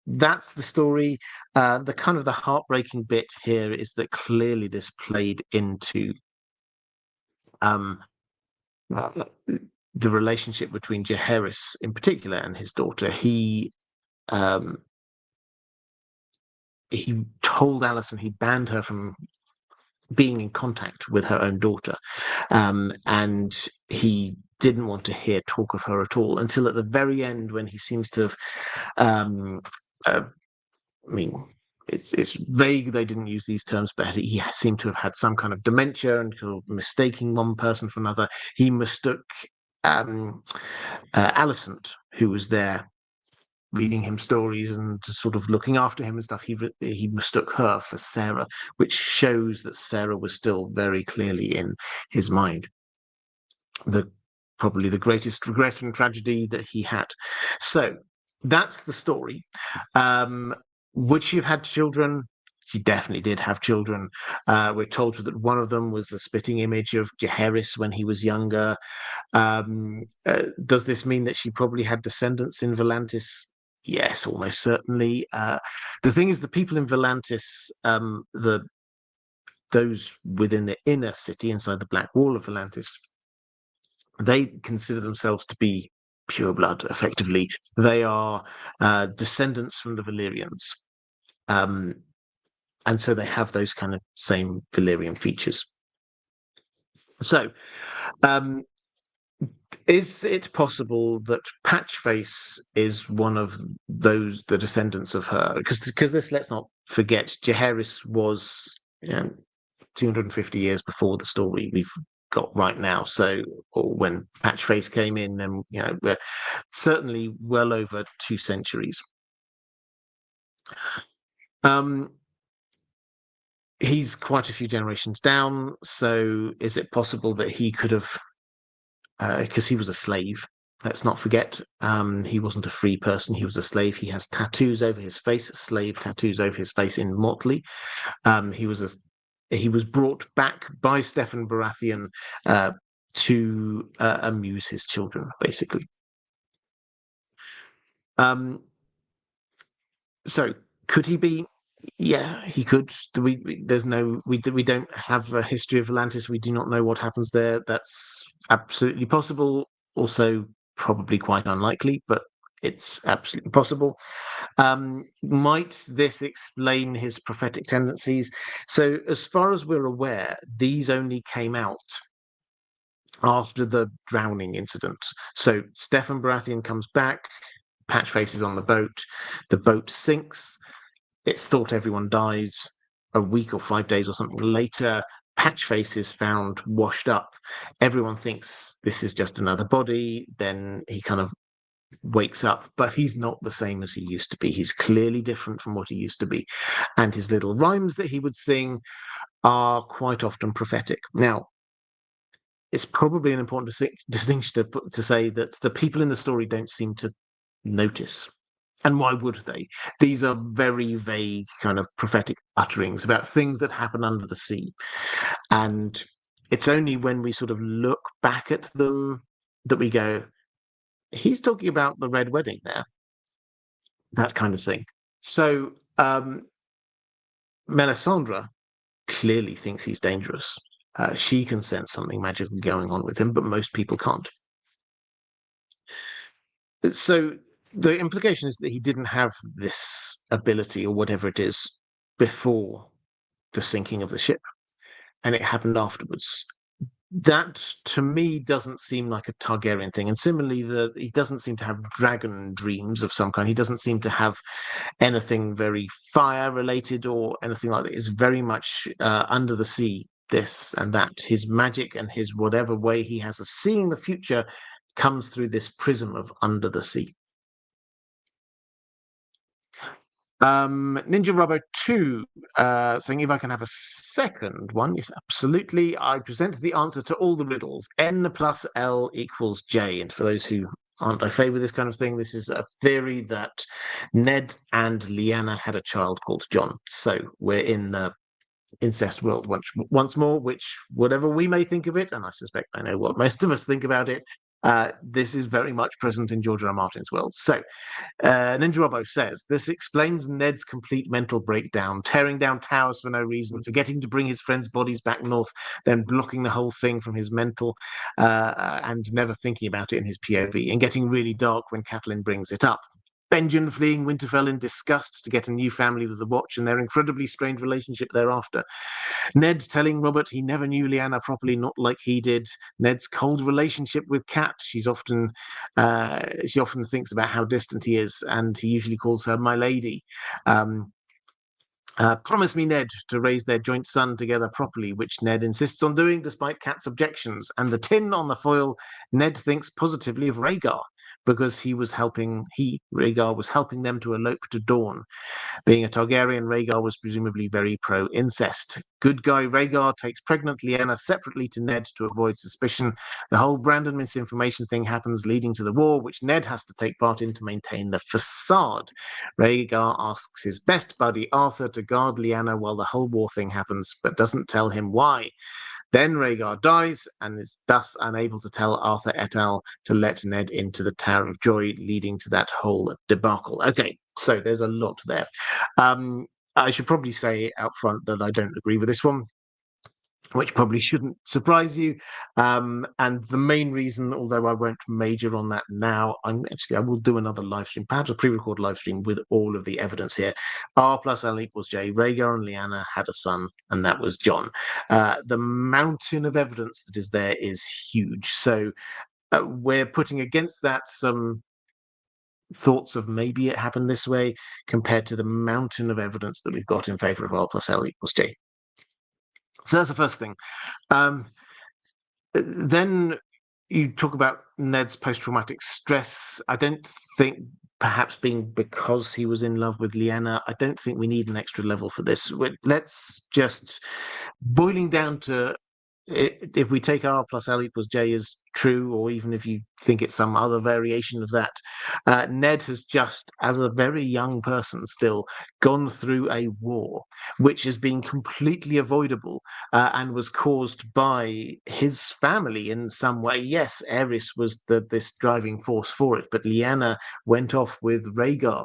that's the story. The kind of the heartbreaking bit here is that clearly this played into the relationship between Jaehaerys in particular and his daughter. He told Alicent, he banned her from being in contact with her own daughter, and he didn't want to hear talk of her at all until at the very end, when he seems to have I mean, it's vague, they didn't use these terms, but he seemed to have had some kind of dementia and sort of mistaking one person for another. He mistook Alicent, who was there reading him stories and sort of looking after him and stuff. He mistook her for Sarah, which shows that Sarah was still very clearly in his mind. Probably the greatest regret and tragedy that he had. So that's the story. Would she have had children? She definitely did have children. We're told that one of them was the spitting image of Jaehaerys when he was younger. Does this mean that she probably had descendants in Volantis? Yes, almost certainly. The thing is, the people in Volantis, those within the inner city, inside the Black Wall of Volantis, they consider themselves to be pure blood, effectively. They are descendants from the Valyrians. And so they have those kind of same Valyrian features. So, is it possible that Patchface is one of the descendants of her? Because this, let's not forget, Jaehaerys was 250 years before the story we've got right now. So, or when Patchface came in, then we're certainly well over 2 centuries. He's quite a few generations down. So, is it possible that he could have, because he was a slave? Let's not forget, he wasn't a free person. He was a slave. He has tattoos over his face, slave tattoos over his face in motley. He was brought back by Steffon Baratheon to amuse his children, basically. So could he be? Yeah, he could. We don't have a history of Atlantis. We do not know what happens there. That's absolutely possible. Also, probably quite unlikely, but it's absolutely possible. Might this explain his prophetic tendencies? So, as far as we're aware, these only came out after the drowning incident. So, Steffon Baratheon comes back. Patchface is on the boat sinks. It's thought everyone dies. A week or 5 days or something later, Patchface is found washed up. Everyone thinks this is just another body. Then he kind of wakes up, but he's not the same as he used to be. He's clearly different from what he used to be. And his little rhymes that he would sing are quite often prophetic. Now, it's probably an important distinction to say that the people in the story don't seem to notice. And why would they? These are very vague kind of prophetic utterings about things that happen under the sea. And it's only when we sort of look back at them that we go, he's talking about the Red Wedding there, that kind of thing. So Melisandre clearly thinks he's dangerous. She can sense something magical going on with him, but most people can't. So the implication is that he didn't have this ability or whatever it is before the sinking of the ship, and it happened afterwards. That to me doesn't seem like a Targaryen thing. And similarly, he doesn't seem to have dragon dreams of some kind. He doesn't seem to have anything very fire related or anything like that. It's very much under the sea, this and that. His magic and his whatever way he has of seeing the future comes through this prism of under the sea. Ninja Robo 2 saying if I can have a second one. Yes, absolutely. I present the answer to all the riddles. N plus L equals J. And for those who aren't au fait with this kind of thing, this is a theory that Ned and Lyanna had a child called John. So we're in the incest world once more, which whatever we may think of it, and I suspect I know what most of us think about it, this is very much present in George R. R. Martin's world. So Ninja Robo says, this explains Ned's complete mental breakdown, tearing down towers for no reason, forgetting to bring his friends' bodies back north, then blocking the whole thing from his mental and never thinking about it in his POV, and getting really dark when Catelyn brings it up. Benjen fleeing Winterfell in disgust to get a new family with the Watch and their incredibly strained relationship thereafter. Ned telling Robert he never knew Lyanna properly, not like he did. Ned's cold relationship with Cat. She often thinks about how distant he is, and he usually calls her my lady. Promise me, Ned, to raise their joint son together properly, which Ned insists on doing despite Cat's objections. And the tin on the foil, Ned thinks positively of Rhaegar because Rhaegar was helping them to elope to Dawn. Being a Targaryen, Rhaegar was presumably very pro-incest. Good guy Rhaegar takes pregnant Lyanna separately to Ned to avoid suspicion. The whole Brandon misinformation thing happens, leading to the war, which Ned has to take part in to maintain the facade. Rhaegar asks his best buddy Arthur to guard Lyanna while the whole war thing happens, but doesn't tell him why. Then Rhaegar dies and is thus unable to tell Arthur et al. To let Ned into the Tower of Joy, leading to that whole debacle. Okay, so there's a lot there. I should probably say out front that I don't agree with this one, which probably shouldn't surprise you. And the main reason, although I won't major on that now, I will do another live stream, perhaps a pre-recorded live stream with all of the evidence here. R+L equals J. Rhaegar and Lyanna had a son, and that was John. The mountain of evidence that is there is huge. So we're putting against that some thoughts of maybe it happened this way compared to the mountain of evidence that we've got in favor of R+L equals J. So that's the first thing. Then you talk about Ned's post-traumatic stress. I don't think perhaps being because he was in love with Lyanna, I don't think we need an extra level for this. Let's just boiling down to if we take R+L equals J as true, or even if you think it's some other variation of that, Ned has just, as a very young person still, gone through a war which has been completely avoidable and was caused by his family in some way. Yes, Aerys was this driving force for it, but Lyanna went off with Rhaegar.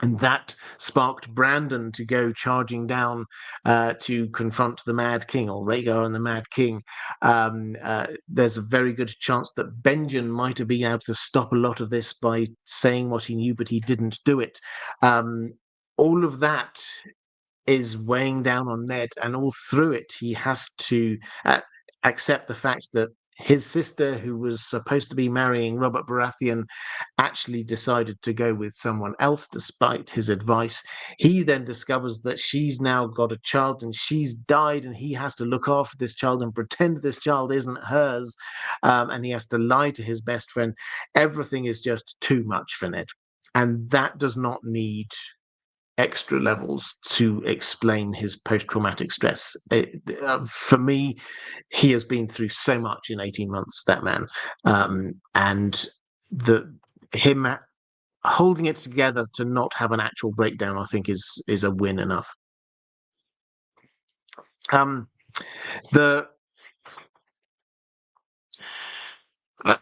And that sparked Brandon to go charging down to confront the Mad King, or Rhaegar and the Mad King. There's a very good chance that Benjen might have been able to stop a lot of this by saying what he knew, but he didn't do it. All of that is weighing down on Ned, and all through it, he has to accept the fact that his sister, who was supposed to be marrying Robert Baratheon, actually decided to go with someone else despite his advice. He then discovers that she's now got a child and she's died, and he has to look after this child and pretend this child isn't hers. And he has to lie to his best friend. Everything is just too much for Ned. And that does not need extra levels to explain his post-traumatic stress. For me, he has been through so much in 18 months, that man. And him holding it together to not have an actual breakdown, I think, is a win enough.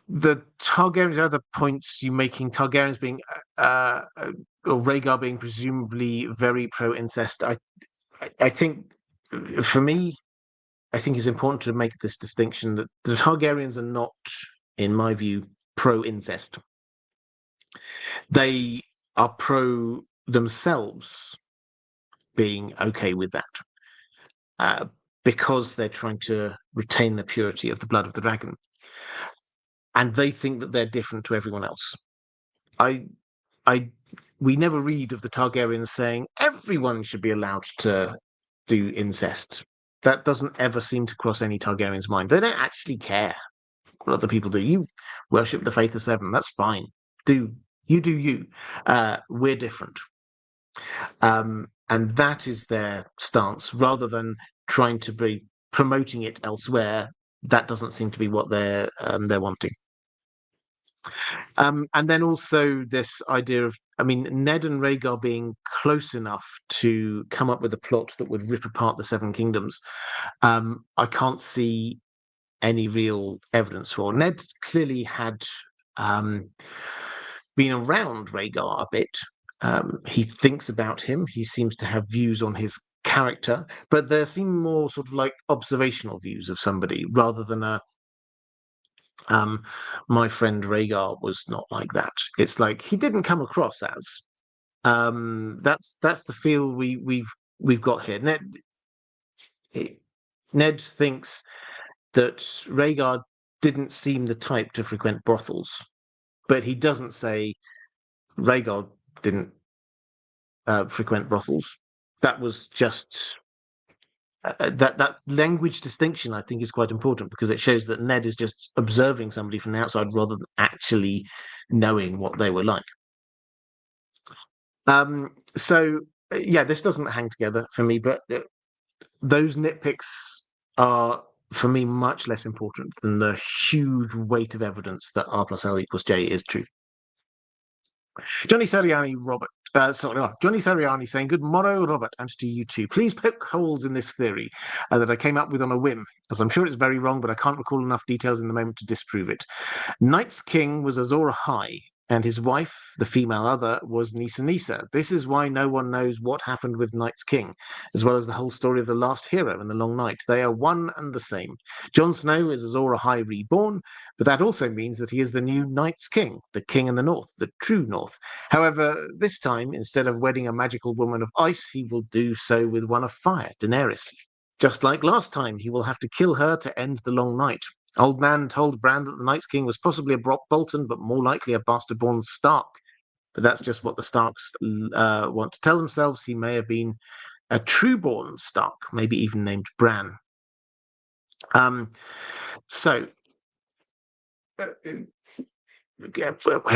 The Targaryens, other points you making, Targaryens being or Rhaegar being presumably very pro-incest. I think, for me, I think it's important to make this distinction that the Targaryens are not, in my view, pro-incest. They are pro themselves being okay with that, because they're trying to retain the purity of the blood of the dragon. And they think that they're different to everyone else. We never read of the Targaryens saying everyone should be allowed to do incest. That doesn't ever seem to cross any Targaryen's mind. They don't actually care what other people do. You worship the faith of seven. That's fine. Do you. We're different. And that is their stance, rather than trying to be promoting it elsewhere. That doesn't seem to be what they're wanting. And then also this idea of, Ned and Rhaegar being close enough to come up with a plot that would rip apart the Seven Kingdoms. I can't see any real evidence for. Ned clearly had been around Rhaegar a bit. He thinks about him. He seems to have views on his character, but there seem more sort of like observational views of somebody rather than my friend Rhaegar was not like that. It's like he didn't come across as. That's the feel we've got here. Ned thinks that Rhaegar didn't seem the type to frequent brothels, but he doesn't say Rhaegar didn't frequent brothels. That was just that language distinction, I think, is quite important because it shows that Ned is just observing somebody from the outside rather than actually knowing what they were like. So yeah, this doesn't hang together for me, but those nitpicks are, for me, much less important than the huge weight of evidence that R+L = J is true. Johnny Sariani, Johnny Sariani saying, "Good morrow, Robert, and to you too. Please poke holes in this theory that I came up with on a whim, as I'm sure it's very wrong, but I can't recall enough details in the moment to disprove it. Night's king was Azor Ahai, and his wife, the female other, was Nissa Nissa. This is why no one knows what happened with Night's king, as well as the whole story of the last hero and the long night. They are one and the same. Jon Snow is Azor Ahai reborn, but that also means that he is the new Night's king, the king in the north, the true north. However, this time, instead of wedding a magical woman of ice, he will do so with one of fire, Daenerys. Just like last time, he will have to kill her to end the long night. Old Nan told Bran that the Night's King was possibly a Brock Bolton, but more likely a bastard-born Stark. But that's just what the Starks want to tell themselves. He may have been a true-born Stark, maybe even named Bran. So, where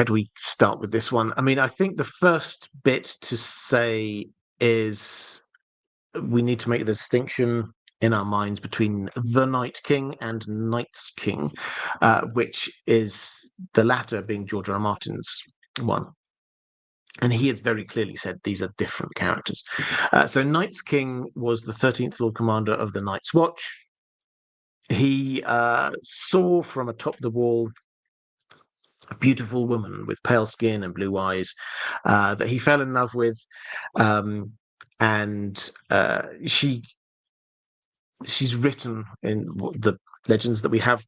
do we start with this one? I think the first bit to say is we need to make the distinction in our minds between the Night King and Night's King, which is the latter being George R. R. Martin's one. And he has very clearly said these are different characters. So Night's King was the 13th Lord Commander of the Night's Watch. He saw from atop the wall a beautiful woman with pale skin and blue eyes that he fell in love with. And she's written in the legends that we have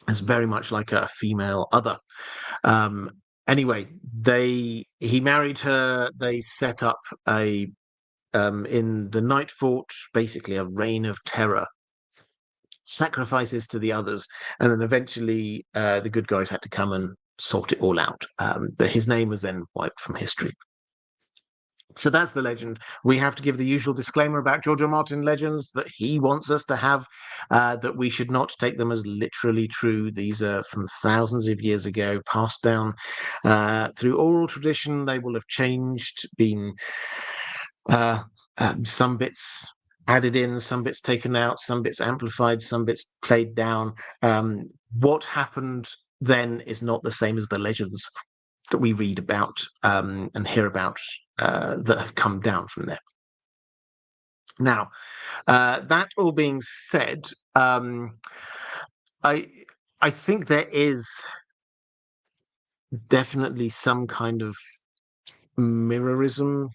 as very much like a female other. Anyway, he married her. They set up in the Night Fort, basically a reign of terror sacrifices to the others, and then eventually the good guys had to come and sort it all out. But his name was then wiped from history. So that's the legend. We have to give the usual disclaimer about George R. Martin legends that he wants us to have, that we should not take them as literally true. These are from thousands of years ago, passed down through oral tradition. They will have changed, been some bits added in, some bits taken out, some bits amplified, some bits played down. What happened then is not the same as the legends that we read about and hear about that have come down from there. Now, that all being said, I think there is definitely some kind of mirrorism,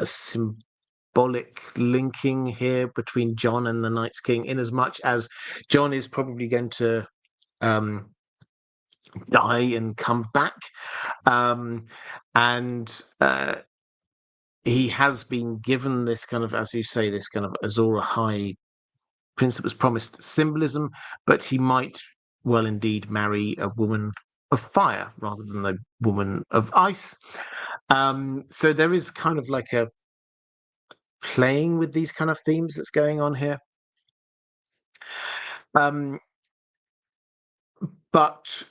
symbolic linking here between Jon and the Night's King, in as much as Jon is probably going to die and come back, and he has been given this kind of, as you say, this kind of Azor Ahai prince that was promised symbolism, but he might well indeed marry a woman of fire rather than a woman of ice. So there is kind of like a playing with these kind of themes that's going on here. But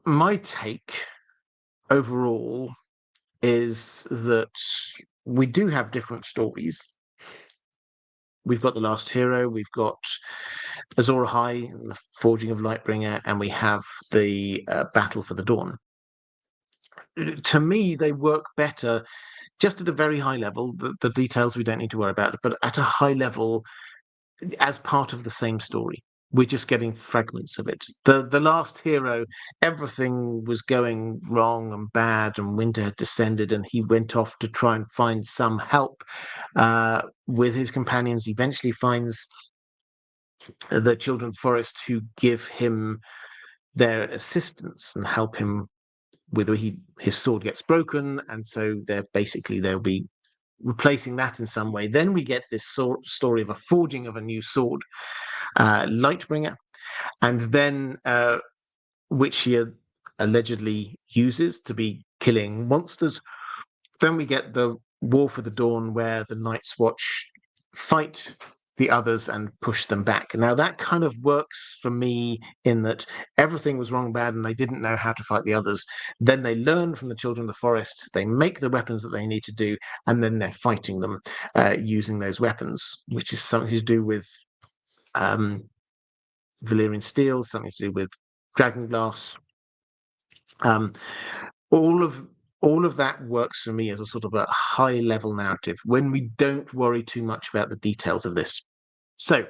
my take overall is that we do have different stories. We've got The Last Hero, we've got Azor Ahai and the Forging of Lightbringer, and we have the Battle for the Dawn. To me, they work better just at a very high level. The details we don't need to worry about, but at a high level, as part of the same story. We're just getting fragments of it. The Last Hero, everything was going wrong and bad, and winter had descended, and he went off to try and find some help with his companions. He eventually finds the Children of the Forest, who give him their assistance and help him with his sword gets broken, and so they'll be replacing that in some way. Then we get this story of a forging of a new sword, Lightbringer, and then which he allegedly uses to be killing monsters. Then we get the War for the Dawn, where the Night's Watch fight the others and push them back. Now that kind of works for me in that everything was wrong, bad, and they didn't know how to fight the others. Then they learn from the Children of the Forest, they make the weapons that they need to do, and then they're fighting them using those weapons, which is something to do with Valyrian steel, something to do with dragonglass. All of that works for me as a sort of a high level narrative when we don't worry too much about the details of this. So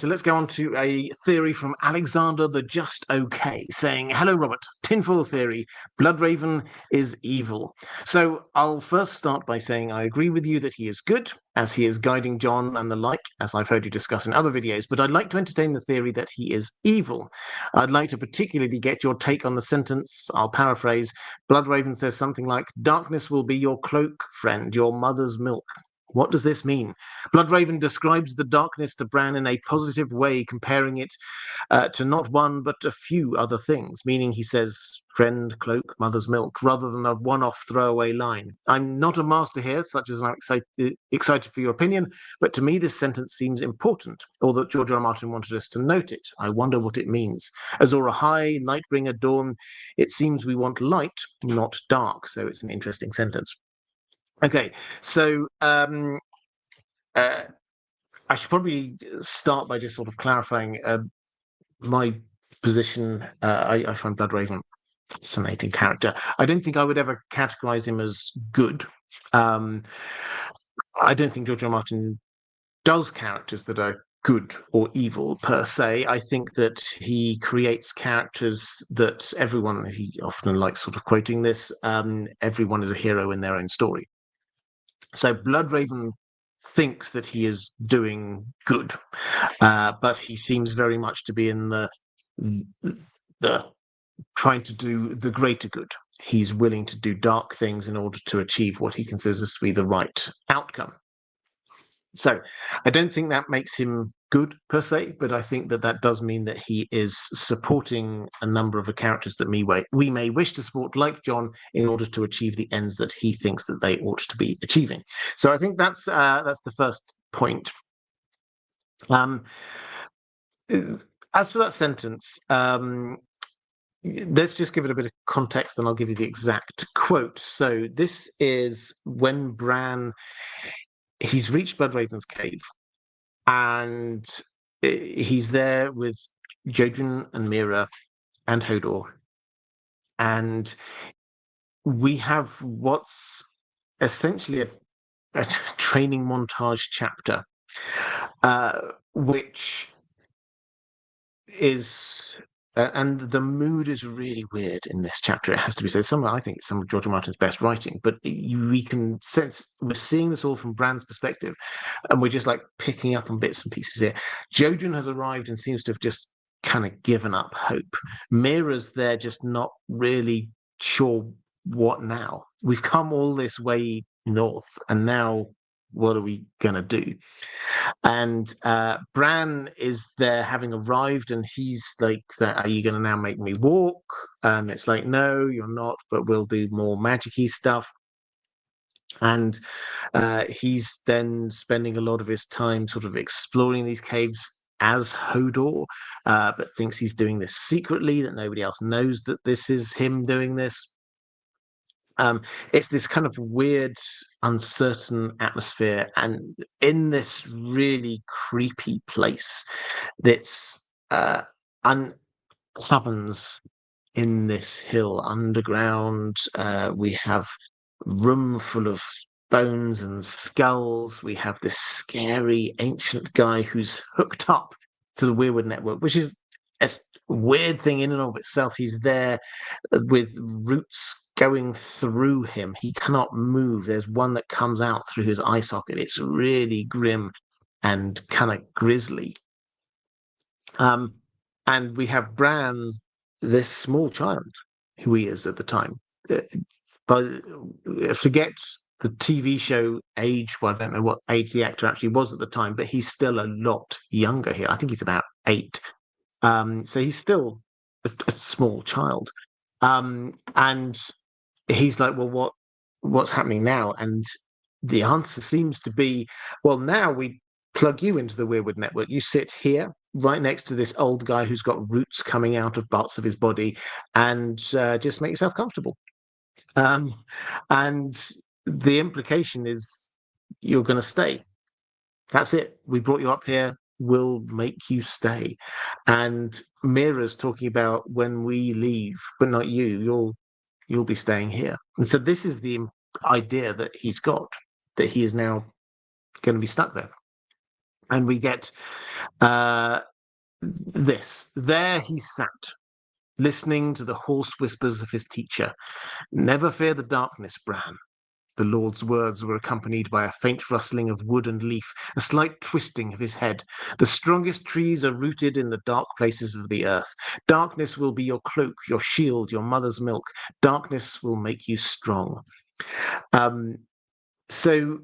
let's go on to a theory from Alexander the Just Okay, saying, "Hello, Robert. Tinfoil theory. Bloodraven is evil." So I'll first start by saying I agree with you that he is good, as he is guiding Jon and the like, as I've heard you discuss in other videos, but I'd like to entertain the theory that he is evil. I'd like to particularly get your take on the sentence. I'll paraphrase. Bloodraven says something like, "Darkness will be your cloak, friend, your mother's milk." What does this mean? Bloodraven describes the darkness to Bran in a positive way, comparing it to not one but a few other things, meaning he says friend, cloak, mother's milk, rather than a one-off throwaway line. I'm not a master here, such as I'm excited for your opinion, but to me this sentence seems important, or that George R. R. Martin wanted us to note it. I wonder what it means. Azor Ahai, Lightbringer, Dawn, it seems we want light, not dark, so it's an interesting sentence. Okay, so I should probably start by just sort of clarifying my position. I find Bloodraven a fascinating character. I don't think I would ever categorize him as good. I don't think George R. R. Martin does characters that are good or evil per se. I think that he creates characters that everyone, he often likes sort of quoting this, everyone is a hero in their own story. So Bloodraven thinks that he is doing good, but he seems very much to be in the trying to do the greater good. He's willing to do dark things in order to achieve what he considers to be the right outcome. So I don't think that makes him good per se, but I think that does mean that he is supporting a number of the characters that we may wish to support, like Jon, in order to achieve the ends that he thinks that they ought to be achieving. So I think that's the first point. As for that sentence, let's just give it a bit of context, and I'll give you the exact quote. So this is when Bran, he's reached Bloodraven's cave, and he's there with Jojen and Mira and Hodor, and we have what's essentially a training montage chapter, which is and the mood is really weird in this chapter. It has to be said. I think it's some of George R. Martin's best writing, but we can sense we're seeing this all from Bran's perspective, and we're just like picking up on bits and pieces here. Jojen has arrived and seems to have just kind of given up hope. Mira's there, just not really sure what now. We've come all this way north, and now what are we gonna do? And Bran is there having arrived, and he's like, "Are you going to now make me walk?" And it's like, "No, you're not, but we'll do more magic-y stuff." And he's then spending a lot of his time sort of exploring these caves as Hodor, but thinks he's doing this secretly, that nobody else knows that this is him doing this. It's this kind of weird, uncertain atmosphere, and in this really creepy place that's caverns in this hill underground. We have room full of bones and skulls. We have this scary ancient guy who's hooked up to the Weirwood network, which is a weird thing in and of itself. He's there with roots going through him. He cannot move. There's one that comes out through his eye socket. It's really grim and kind of grisly. And we have Bran, this small child, who he is at the time. But forget the TV show age. Well, I don't know what age the actor actually was at the time, but he's still a lot younger here. I think he's about 8. So he's still a small child. And he's like, "Well, what's happening now?" And the answer seems to be, "Well, now we plug you into the Weirwood network. You sit here right next to this old guy who's got roots coming out of parts of his body, and just make yourself comfortable." Um, and the implication is you're going to stay. That's it. We brought you up here. We'll make you stay. And Mira's talking about, when we leave, but not you. You'll be staying here. And so this is the idea that he's got, that he is now going to be stuck there. And we get this. There he sat, listening to the hoarse whispers of his teacher. "Never fear the darkness, Bran." The Lord's words were accompanied by a faint rustling of wood and leaf, a slight twisting of his head. "The strongest trees are rooted in the dark places of the earth. Darkness will be your cloak, your shield, your mother's milk. Darkness will make you strong." Um, so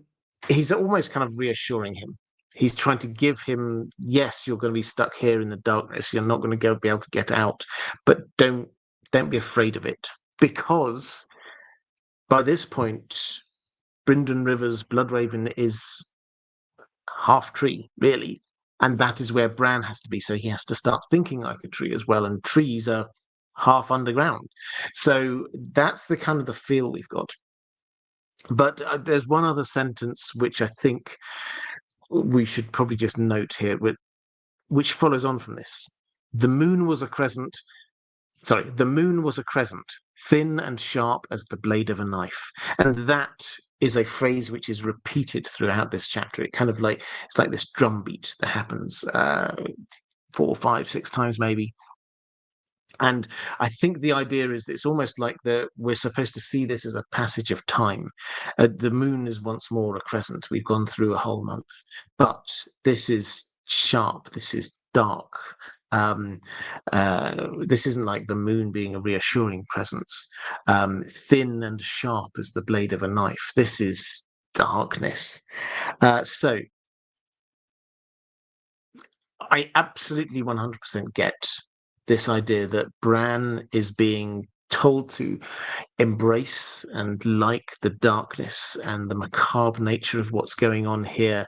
he's almost kind of reassuring him. He's trying to give him, yes, you're going to be stuck here in the darkness. You're not going to be able to get out, but don't be afraid of it, because by this point, Brynden River's Bloodraven is half tree, really. And that is where Bran has to be. So he has to start thinking like a tree as well. And trees are half underground. So that's the kind of the feel we've got. But there's one other sentence which I think we should probably just note here, which follows on from this. The moon was a crescent, thin and sharp as the blade of a knife. And that is a phrase which is repeated throughout this chapter. It kind of like, it's like this drum beat that happens 4, 5, 6 times maybe. And I think the idea is that it's almost like we're supposed to see this as a passage of time. The moon is once more a crescent. We've gone through a whole month, but this is sharp. This is dark. This isn't like the moon being a reassuring presence. Thin and sharp as the blade of a knife. This is darkness. So I absolutely 100% get this idea that Bran is being told to embrace and like the darkness and the macabre nature of what's going on here.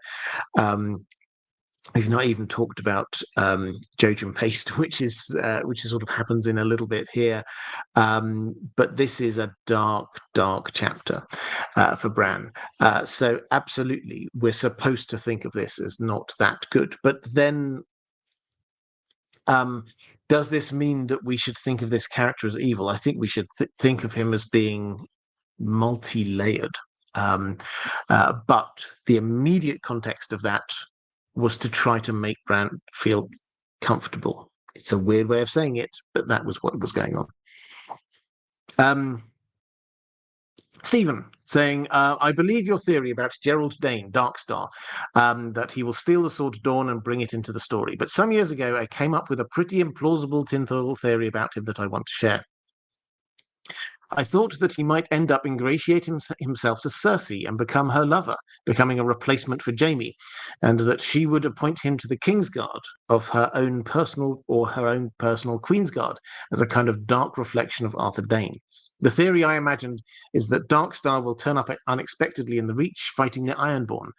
We've not even talked about Jojen Paste, which is sort of happens in a little bit here, but this is a dark, dark chapter for Bran. So absolutely, we're supposed to think of this as not that good. But then, does this mean that we should think of this character as evil? I think we should think of him as being multi-layered. But the immediate context of that was to try to make Bran feel comfortable. It's a weird way of saying it, but that was what was going on. Stephen saying, I believe your theory about Gerald Dane, Darkstar, that he will steal the Sword of Dawn and bring it into the story. But some years ago, I came up with a pretty implausible tinfoil theory about him that I want to share. I thought that he might end up ingratiating himself to Cersei and become her lover, becoming a replacement for Jaime, and that she would appoint him to the Kingsguard of her own personal Queensguard as a kind of dark reflection of Arthur Dane. The theory I imagined is that Darkstar will turn up unexpectedly in the Reach, fighting the Ironborn.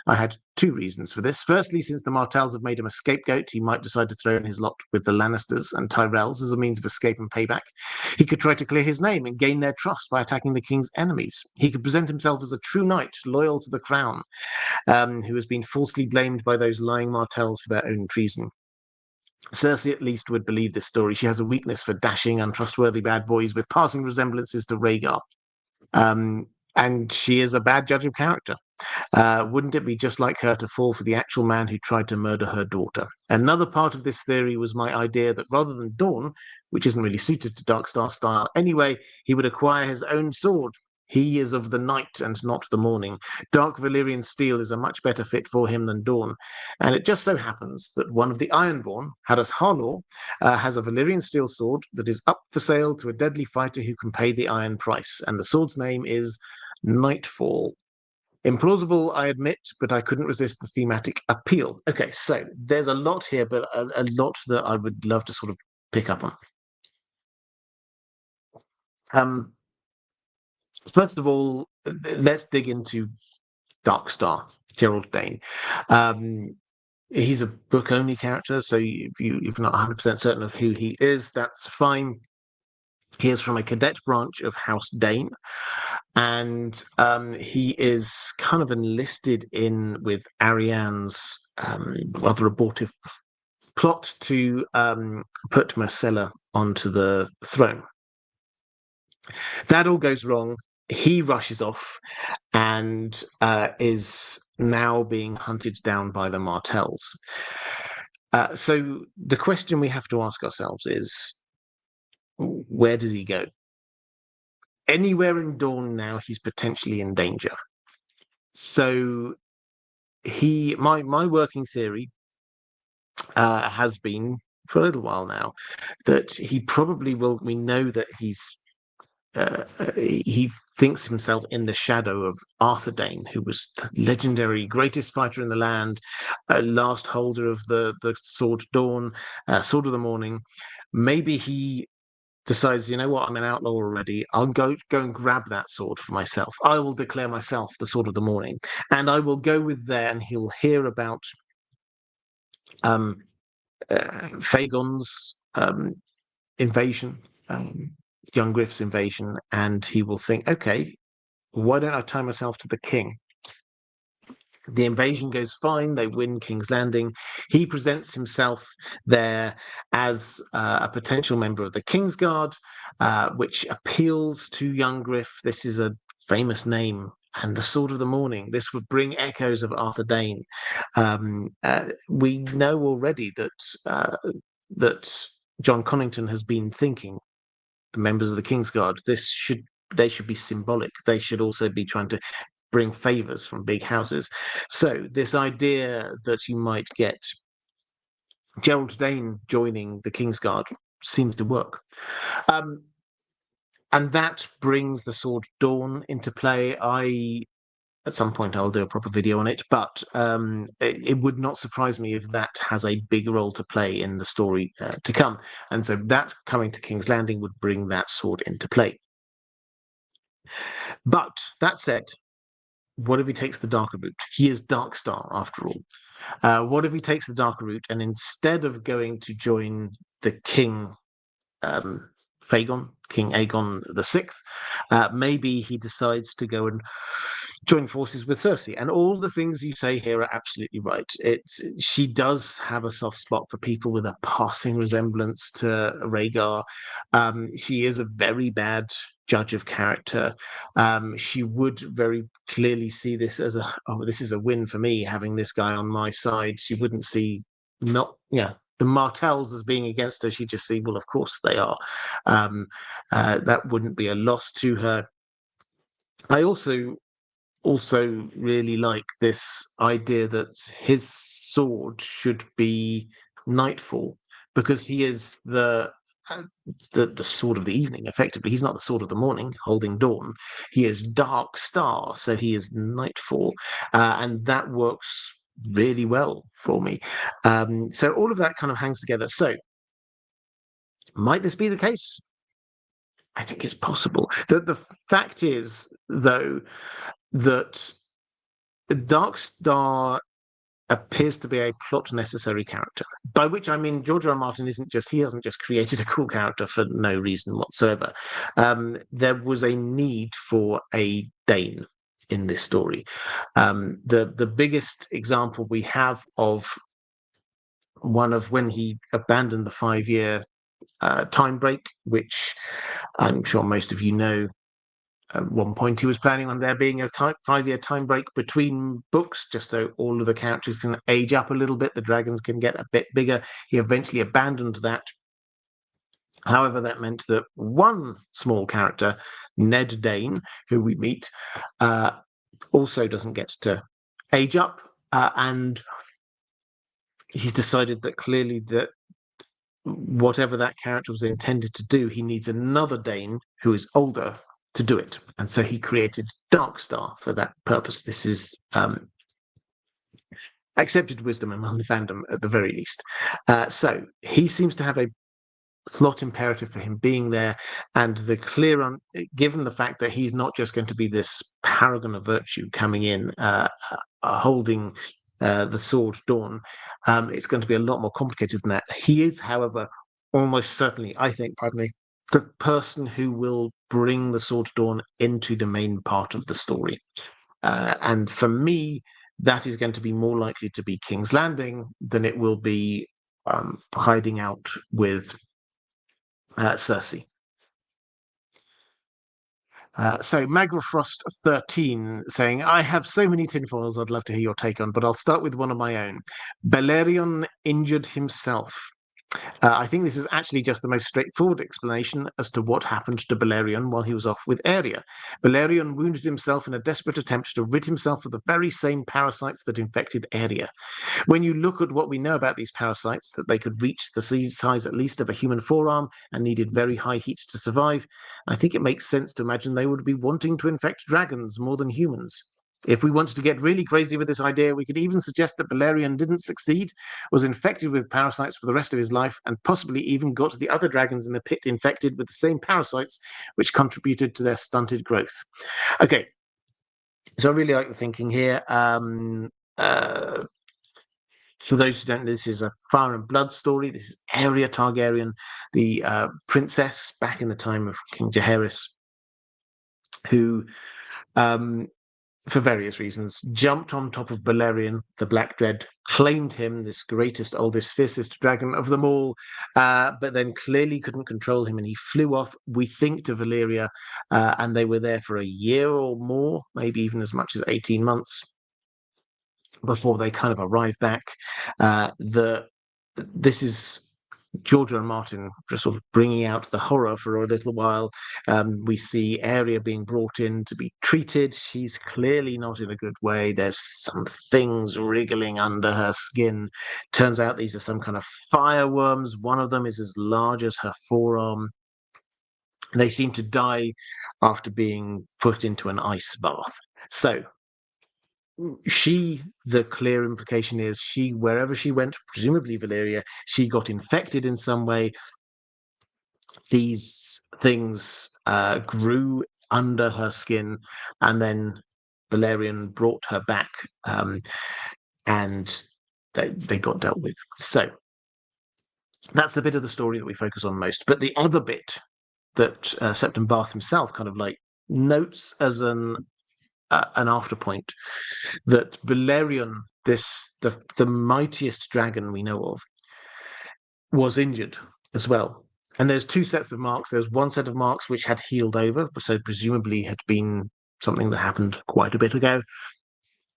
I had two reasons for this. Firstly, since the Martells have made him a scapegoat, he might decide to throw in his lot with the Lannisters and Tyrells as a means of escape and payback. He could try to clear his name and gain their trust by attacking the king's enemies. He could present himself as a true knight, loyal to the crown, who has been falsely blamed by those lying Martells for their own treason. Cersei at least would believe this story. She has a weakness for dashing, untrustworthy bad boys with passing resemblances to Rhaegar. And she is a bad judge of character. Wouldn't it be just like her to fall for the actual man who tried to murder her daughter? Another part of this theory was my idea that rather than Dawn, which isn't really suited to Darkstar's style anyway, he would acquire his own sword. He is of the night and not the morning. Dark Valyrian steel is a much better fit for him than Dawn. And it just so happens that one of the Ironborn, Haddas Harlaw, has a Valyrian steel sword that is up for sale to a deadly fighter who can pay the iron price. And the sword's name is Nightfall. Implausible, I admit, but I couldn't resist the thematic appeal. Okay, so there's a lot here, but a lot that I would love to sort of pick up on. First of all, let's dig into Darkstar, Gerald Dane. He's a book-only character, so if you're not 100% certain of who he is, that's fine. He is from a cadet branch of House Dane, and he is kind of enlisted in with Ariane's rather abortive plot to put Myrcella onto the throne. That all goes wrong. He rushes off and is now being hunted down by the Martells. So the question we have to ask ourselves is, where does he go? Anywhere in Dawn now, he's potentially in danger. So my working theory has been for a little while now that he probably will. We know that he thinks himself in the shadow of Arthur Dane, who was the legendary greatest fighter in the land, last holder of the Sword Dawn, Sword of the Morning. Maybe he decides, you know what, I'm an outlaw already. I'll go and grab that sword for myself. I will declare myself the Sword of the Morning, and I will go with there, and he will hear about Fagon's invasion, young Griff's invasion, and he will think, okay, why don't I tie myself to the king? The invasion goes fine. They win King's Landing. He presents himself there as a potential member of the Kingsguard, which appeals to young Griff. This is a famous name. And the Sword of the Morning. This would bring echoes of Arthur Dane. We know already that John Connington has been thinking, the members of the Kingsguard, they should be symbolic. They should also be trying to bring favors from big houses. So this idea that you might get Gerald Dane joining the Kingsguard seems to work. And that brings the Sword Dawn into play. at some point I'll do a proper video on it, but it would not surprise me if that has a big role to play in the story to come. And so that coming to King's Landing would bring that sword into play. But that said, what if he takes the darker route? He is Darkstar, after all. What if he takes the darker route and instead of going to join the king, King Aegon VI, maybe he decides to go and join forces with Cersei. And all the things you say here are absolutely right. She does have a soft spot for people with a passing resemblance to Rhaegar. She is a very bad judge of character. She would very clearly see this as this is a win for me, having this guy on my side. She wouldn't see the Martells as being against her. She'd just see, well, of course they are. That wouldn't be a loss to her. I also really like this idea that his sword should be Nightfall, because he is the sword of the evening. Effectively, he's not the sword of the morning holding dawn. He is Darkstar, so he is Nightfall, and that works really well for me. So all of that kind of hangs together. So might this be the case? I think it's possible. The fact is, though, that Darkstar appears to be a plot necessary character, by which I mean George R. Martin hasn't just created a cool character for no reason whatsoever. There was a need for a Dane in this story. The biggest example we have of one of when he abandoned the 5-year time break, which I'm sure most of you know. At one point, he was planning on there being a 5-year time break between books, just so all of the characters can age up a little bit, the dragons can get a bit bigger. He eventually abandoned that. However, that meant that one small character, Ned Dane, who we meet, also doesn't get to age up, and he's decided that clearly that whatever that character was intended to do, he needs another Dane who is older to do it. And so he created Darkstar for that purpose. This is accepted wisdom among the fandom at the very least. So he seems to have a slot imperative for him being there, and given the fact that he's not just going to be this paragon of virtue coming in holding the sword Dawn, it's going to be a lot more complicated than that. He is, however, almost certainly, I think, pardon me, the person who will bring the sword Dawn into the main part of the story. And for me, that is going to be more likely to be King's Landing than it will be hiding out with Cersei. So Magrafrost13 saying, I have so many tinfoils I'd love to hear your take on, but I'll start with one of my own. Balerion injured himself. I think this is actually just the most straightforward explanation as to what happened to Balerion while he was off with Arya. Balerion wounded himself in a desperate attempt to rid himself of the very same parasites that infected Arya. When you look at what we know about these parasites, that they could reach the size at least of a human forearm and needed very high heat to survive, I think it makes sense to imagine they would be wanting to infect dragons more than humans. If we wanted to get really crazy with this idea, we could even suggest that Balerion didn't succeed, was infected with parasites for the rest of his life, and possibly even got the other dragons in the pit infected with the same parasites, which contributed to their stunted growth. Okay, so I really like the thinking here. For those who don't know, this is a Fire and Blood story. This is Arya Targaryen, the princess back in the time of King Jaehaerys, who for various reasons, jumped on top of Balerion, the Black Dread, claimed him, this greatest, oldest, fiercest dragon of them all, but then clearly couldn't control him, and he flew off, we think, to Valyria, and they were there for a year or more, maybe even as much as 18 months, before they kind of arrived back. This is George R. Martin just sort of bringing out the horror for a little while. We see Arya being brought in to be treated. She's clearly not in a good way. There's some things wriggling under her skin. Turns out these are some kind of fireworms. One of them is as large as her forearm. They seem to die after being put into an ice bath. So the clear implication is wherever she went, presumably Valyria, she got infected in some way. These things grew under her skin, and then Balerion brought her back, and they got dealt with. So that's the bit of the story that we focus on most. But the other bit that Septon Bath himself kind of like notes as an afterpoint, that Balerion, the mightiest dragon we know of, was injured as well. And there's two sets of marks. There's one set of marks which had healed over, so presumably had been something that happened quite a bit ago.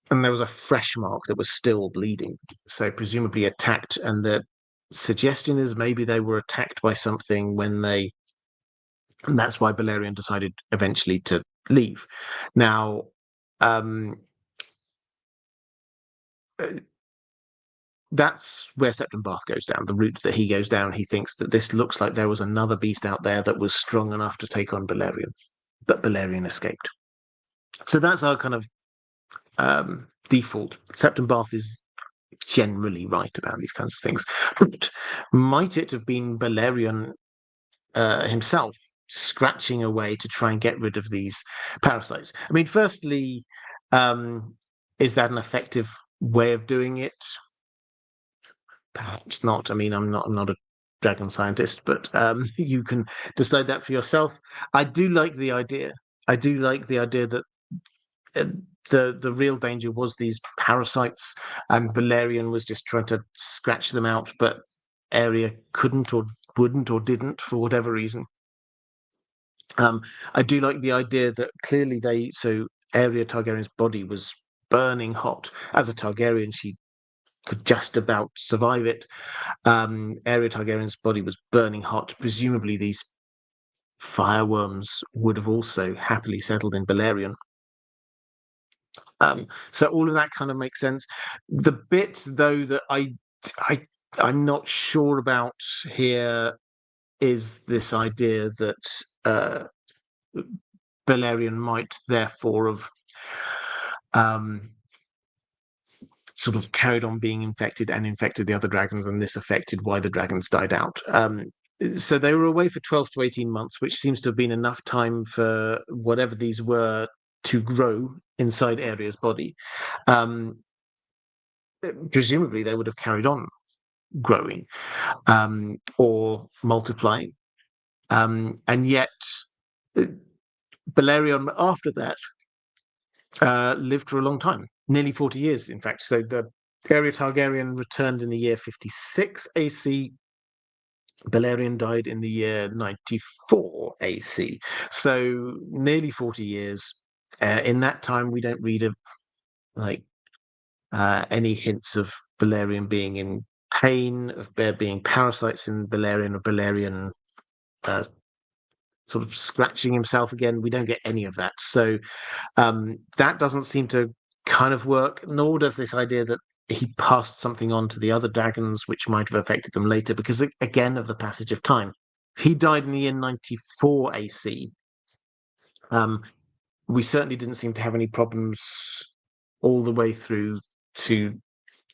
And there was a fresh mark that was still bleeding, so presumably attacked. And the suggestion is maybe they were attacked by something and that's why Balerion decided eventually to leave. Now, that's where Septon Bath goes down, the route that he goes down. He thinks that this looks like there was another beast out there that was strong enough to take on Balerion, but Balerion escaped. So that's our kind of default. Septon Bath is generally right about these kinds of things. But might it have been Balerion himself scratching away to try and get rid of these parasites? I mean, firstly, is that an effective way of doing it? Perhaps not. I mean, I'm not a dragon scientist, but you can decide that for yourself. I do like the idea. I do like the idea that the real danger was these parasites, and Balerion was just trying to scratch them out, but Arya couldn't or wouldn't or didn't for whatever reason. I do like the idea that clearly Arya Targaryen's body was burning hot. As a Targaryen, she could just about survive it. Arya Targaryen's body was burning hot. Presumably, these fireworms would have also happily settled in Balerion. So all of that kind of makes sense. The bit, though, that I'm not sure about here is this idea that Balerion might therefore have sort of carried on being infected and infected the other dragons, and this affected why the dragons died out. So they were away for 12 to 18 months, which seems to have been enough time for whatever these were to grow inside Arya's body. Presumably, they would have carried on growing or multiplying. And yet, Balerion, after that, lived for a long time, nearly 40 years, in fact. So the Arya Targaryen returned in the year 56 AC. Balerion died in the year 94 AC. So nearly 40 years. In that time, we don't read of any hints of Balerion being in pain, of there being parasites in Balerion, or Balerion sort of scratching himself again. We don't get any of that. So that doesn't seem to kind of work, nor does this idea that he passed something on to the other dragons which might have affected them later, because again of the passage of time. He died in the year 94 AC. We certainly didn't seem to have any problems all the way through to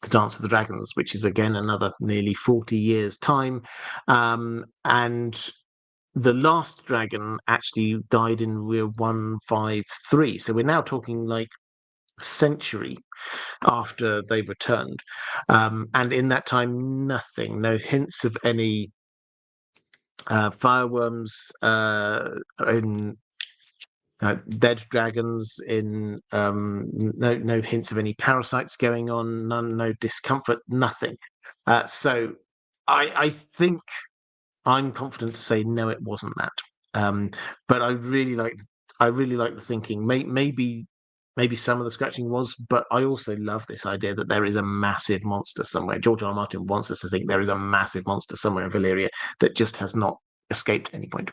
the Dance of the Dragons, which is again another nearly 40 years time. And the last dragon actually died in year 153. So we're now talking like a century after they returned. And in that time, nothing, no hints of any fireworms in dead dragons, in no hints of any parasites going on, no discomfort, nothing. So I think I'm confident to say no, it wasn't that. But I really like the thinking. Maybe some of the scratching was, but I also love this idea that there is a massive monster somewhere. George R. R. Martin wants us to think there is a massive monster somewhere in Valyria that just has not escaped at any point.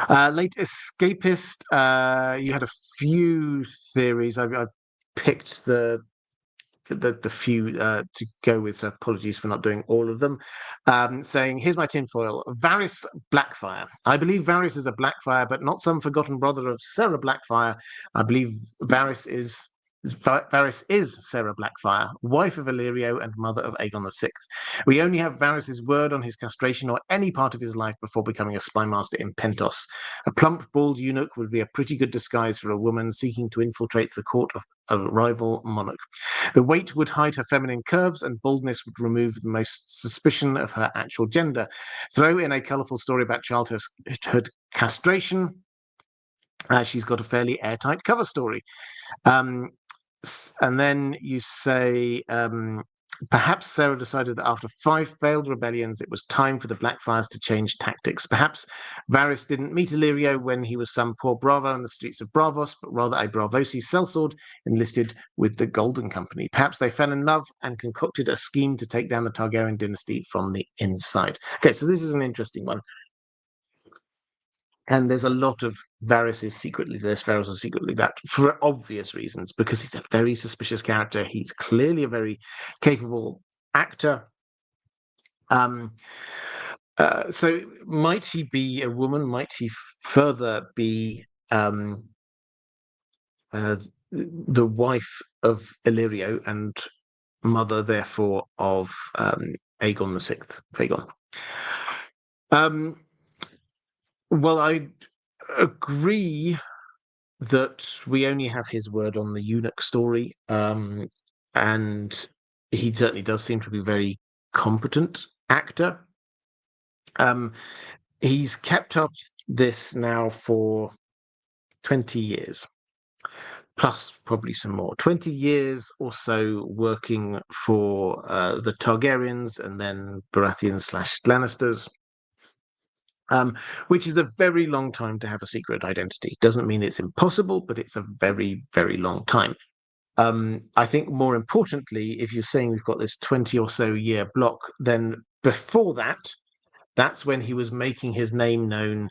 Late escapist. You had a few theories. I've picked the few to go with, so apologies for not doing all of them. Saying, here's my tinfoil. Varys Blackfire. I believe Varys is a Blackfire, but not some forgotten brother of Sarah Blackfire. I believe Varys is Varys is Sarah Blackfyre, wife of Illyrio and mother of Aegon VI. We only have Varys' word on his castration or any part of his life before becoming a spymaster in Pentos. A plump, bald eunuch would be a pretty good disguise for a woman seeking to infiltrate the court of a rival monarch. The weight would hide her feminine curves, and baldness would remove the most suspicion of her actual gender. Throw in a colourful story about childhood castration. She's got a fairly airtight cover story. And then you say, perhaps Sarah decided that after 5 failed rebellions, it was time for the Blackfyres to change tactics. Perhaps Varys didn't meet Illyrio when he was some poor bravo in the streets of Braavos, but rather a Braavosi sellsword enlisted with the Golden Company. Perhaps they fell in love and concocted a scheme to take down the Targaryen dynasty from the inside. Okay, so this is an interesting one. And there's a lot of Varys is secretly this, Varys is secretly that, for obvious reasons, because he's a very suspicious character. He's clearly a very capable actor. So might he be a woman? Might he further be the wife of Illyrio and mother, therefore, of Aegon VI? Aegon. Well, I agree that we only have his word on the eunuch story, and he certainly does seem to be a very competent actor. He's kept up this now for 20 years, plus probably some more. 20 years or so working for the Targaryens and then Baratheons/Lannisters. Which is a very long time to have a secret identity. Doesn't mean it's impossible, but it's a very, very long time. I think more importantly, if you're saying we've got this 20 or so year block, then before that, that's when he was making his name known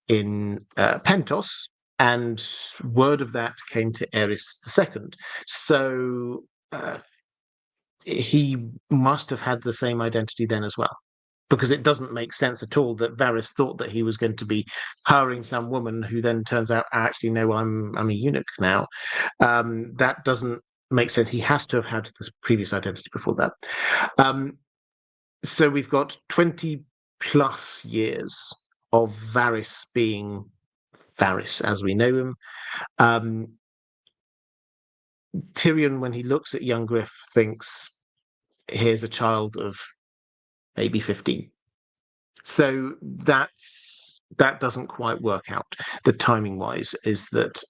in Pentos, and word of that came to Aerys II. So he must have had the same identity then as well, because it doesn't make sense at all that Varys thought that he was going to be hiring some woman who then turns out, actually, no, I'm a eunuch now. That doesn't make sense. He has to have had this previous identity before that. So we've got 20 plus years of Varys being Varys as we know him. Tyrion, when he looks at young Griff, thinks, here's a child of maybe 15. So that doesn't quite work out. The timing wise is that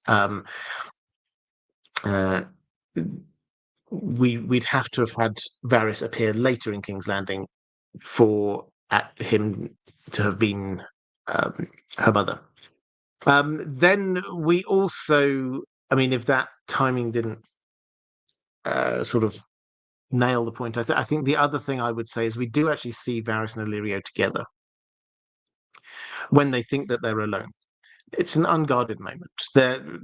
we'd have to have had Varys appear later in King's Landing for him to have been her mother. Then we also, I mean, if that timing didn't sort of nail the point, I think the other thing I would say is we do actually see Varys and Illyrio together when they think that they're alone. It's an unguarded moment.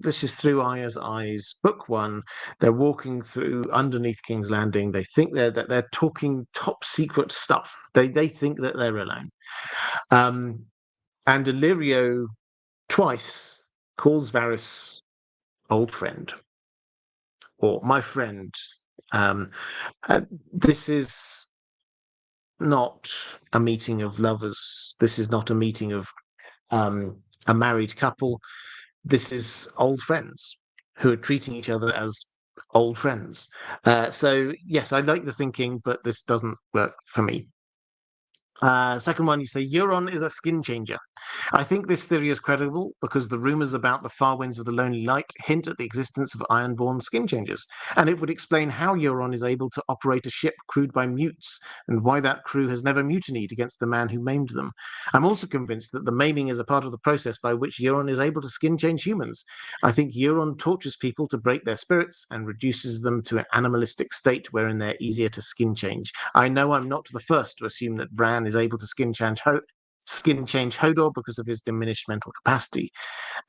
This is through Arya's eyes, book 1. They're walking through underneath King's Landing. They think they're talking top secret stuff. They think that they're alone. And Illyrio twice calls Varys old friend or my friend. This is not a meeting of lovers. This is not a meeting of a married couple. This is old friends who are treating each other as old friends. So yes, I like the thinking, but this doesn't work for me. Second one, you say Euron is a skin changer. I think this theory is credible because the rumors about the far winds of the Lonely Light hint at the existence of Ironborn skin changers, and it would explain how Euron is able to operate a ship crewed by mutes and why that crew has never mutinied against the man who maimed them. I'm also convinced that the maiming is a part of the process by which Euron is able to skin change humans. I think Euron tortures people to break their spirits and reduces them to an animalistic state wherein they're easier to skin change. I know I'm not the first to assume that Bran is able to skin change Hodor because of his diminished mental capacity.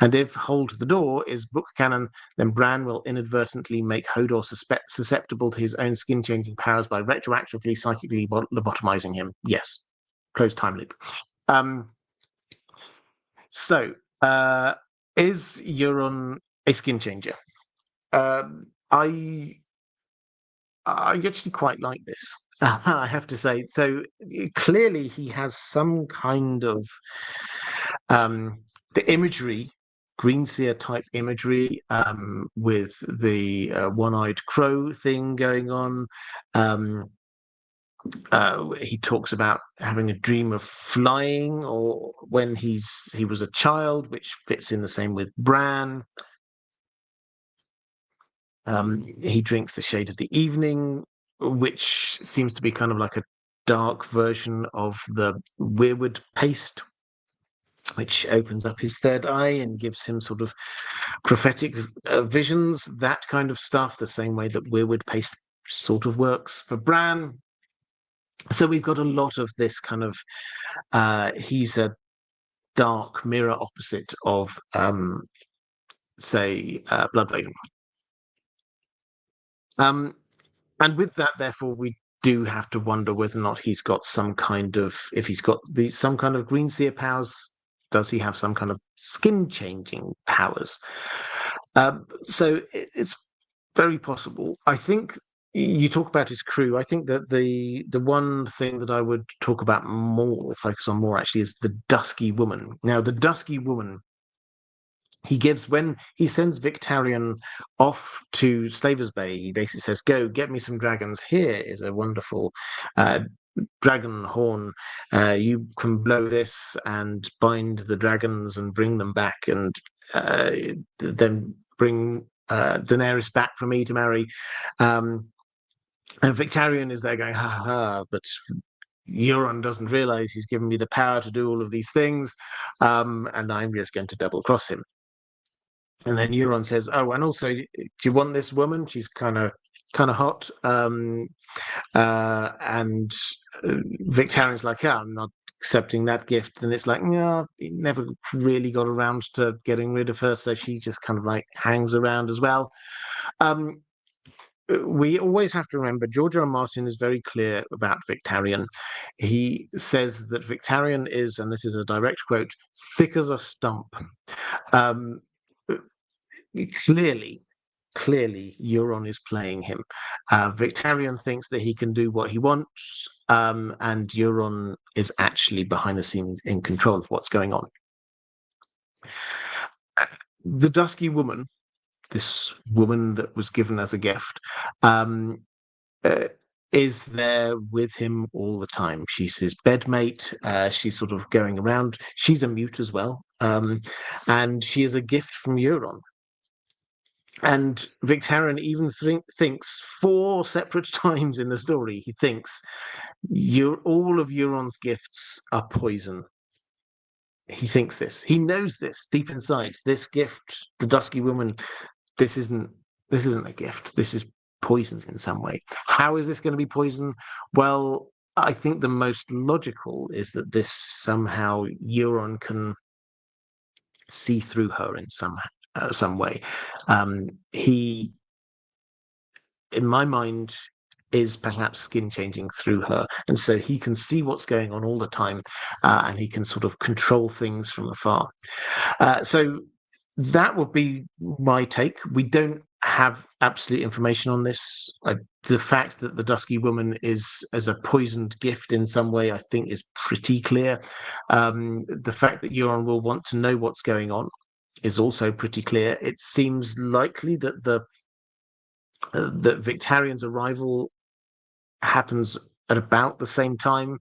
And if Hold the Door is book canon, then Bran will inadvertently make Hodor susceptible to his own skin-changing powers by retroactively psychically lobotomizing him. Yes. Close time loop. So, is Euron a skin changer? I actually quite like this. I have to say. So clearly he has some kind of the imagery, Greenseer type imagery, with the one-eyed crow thing going on. Um, he talks about having a dream of flying, or when he was a child, which fits in the same with Bran. He drinks the shade of the evening, which seems to be kind of like a dark version of the weirwood paste, which opens up his third eye and gives him sort of prophetic visions, that kind of stuff, the same way that weirwood paste sort of works for Bran. So we've got a lot of this kind of he's a dark mirror opposite of say Bloodbraven. And with that, therefore, we do have to wonder whether or not he's got some kind of, if he's got some kind of Greenseer powers, does he have some kind of skin changing powers? So it's very possible. I think you talk about his crew. I think that the one thing that I would talk about more, focus on more actually, is the Dusky Woman. Now, the Dusky Woman, he gives, when he sends Victarion off to Slavers Bay, he basically says, "Go get me some dragons. Here is a wonderful dragon horn. You can blow this and bind the dragons and bring them back, and then bring Daenerys back for me to marry." And Victarion is there going, "Ha ha," but Euron doesn't realize he's given me the power to do all of these things, and I'm just going to double cross him. And then Euron says, "Oh, and also, do you want this woman? She's kind of hot." And Victarion's like, "Yeah, I'm not accepting that gift." And it's like, yeah, he never really got around to getting rid of her, so she just kind of like hangs around as well. We always have to remember George R. R. Martin is very clear about Victarion. He says that Victarion is, and this is a direct quote, thick as a stump. Um, clearly, Euron is playing him. Victarion thinks that he can do what he wants, and Euron is actually behind the scenes in control of what's going on. The Dusky Woman, this woman that was given as a gift, is there with him all the time. She's his bedmate. She's sort of going around. She's a mute as well, and she is a gift from Euron. And Victarion even thinks 4 separate times in the story, he thinks all of Euron's gifts are poison. He thinks this. He knows this deep inside. This gift, the Dusky Woman, this isn't a gift. This is poison in some way. How is this going to be poison? Well, I think the most logical is that this somehow Euron can see through her in some way. He, in my mind, is perhaps skin changing through her, and so he can see what's going on all the time, and he can sort of control things from afar. So that would be my take. We don't have absolute information on this. The fact that the Dusky Woman is as a poisoned gift in some way, I think, is pretty clear. The fact that Euron will want to know what's going on is also pretty clear. It seems likely that that Victarion's arrival happens at about the same time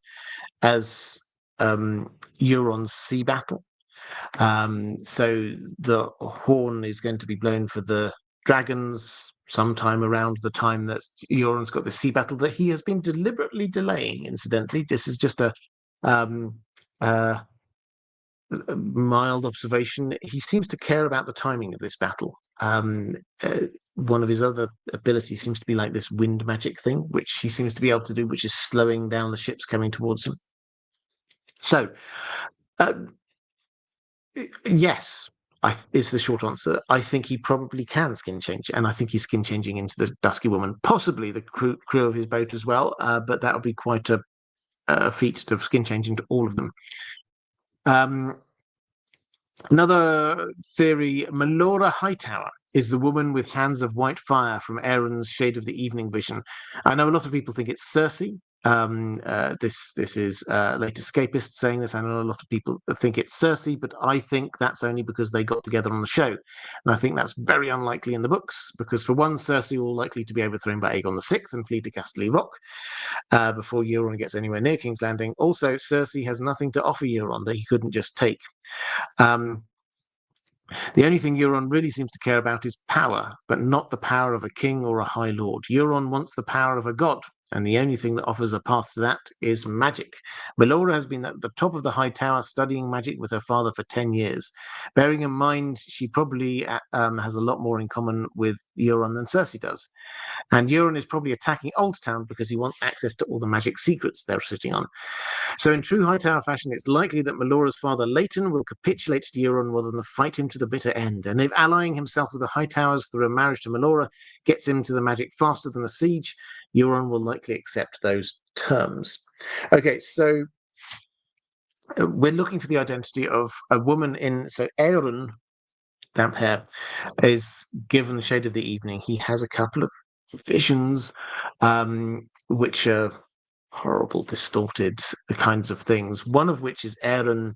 as Euron's sea battle. So the horn is going to be blown for the dragons sometime around the time that Euron's got the sea battle that he has been deliberately delaying, incidentally. This is just a mild observation. He seems to care about the timing of this battle. One of his other abilities seems to be like this wind magic thing, which he seems to be able to do, which is slowing down the ships coming towards him. So, yes, is the short answer. I think he probably can skin change, and I think he's skin changing into the Dusky Woman, possibly the crew of his boat as well. But that would be quite a feat to skin change into all of them. Another theory, Malora Hightower is the woman with hands of white fire from Aaron's Shade of the Evening vision. I know a lot of people think it's Cersei. This is late escapist saying this. I know a lot of people think it's Cersei, but I think that's only because they got together on the show, and I think that's very unlikely in the books. Because for one, Cersei will likely to be overthrown by Aegon VI and flee to Casterly Rock before Euron gets anywhere near King's Landing. Also, Cersei has nothing to offer Euron that he couldn't just take. The only thing Euron really seems to care about is power, but not the power of a king or a high lord. Euron wants the power of a god, and the only thing that offers a path to that is magic. Malora has been at the top of the High Tower studying magic with her father for 10 years. Bearing in mind, she probably has a lot more in common with Euron than Cersei does. And Euron is probably attacking Oldtown because he wants access to all the magic secrets they're sitting on. So in true Hightower fashion, it's likely that Melora's father Leighton will capitulate to Euron rather than fight him to the bitter end. And if allying himself with the Hightowers through a marriage to Melora gets him to the magic faster than a siege, Euron will likely accept those terms. Okay, so we're looking for the identity of a woman in... So Aeron, damp hair, is given the Shade of the Evening. He has a couple of visions, which are horrible, distorted kinds of things. One of which is Aeron,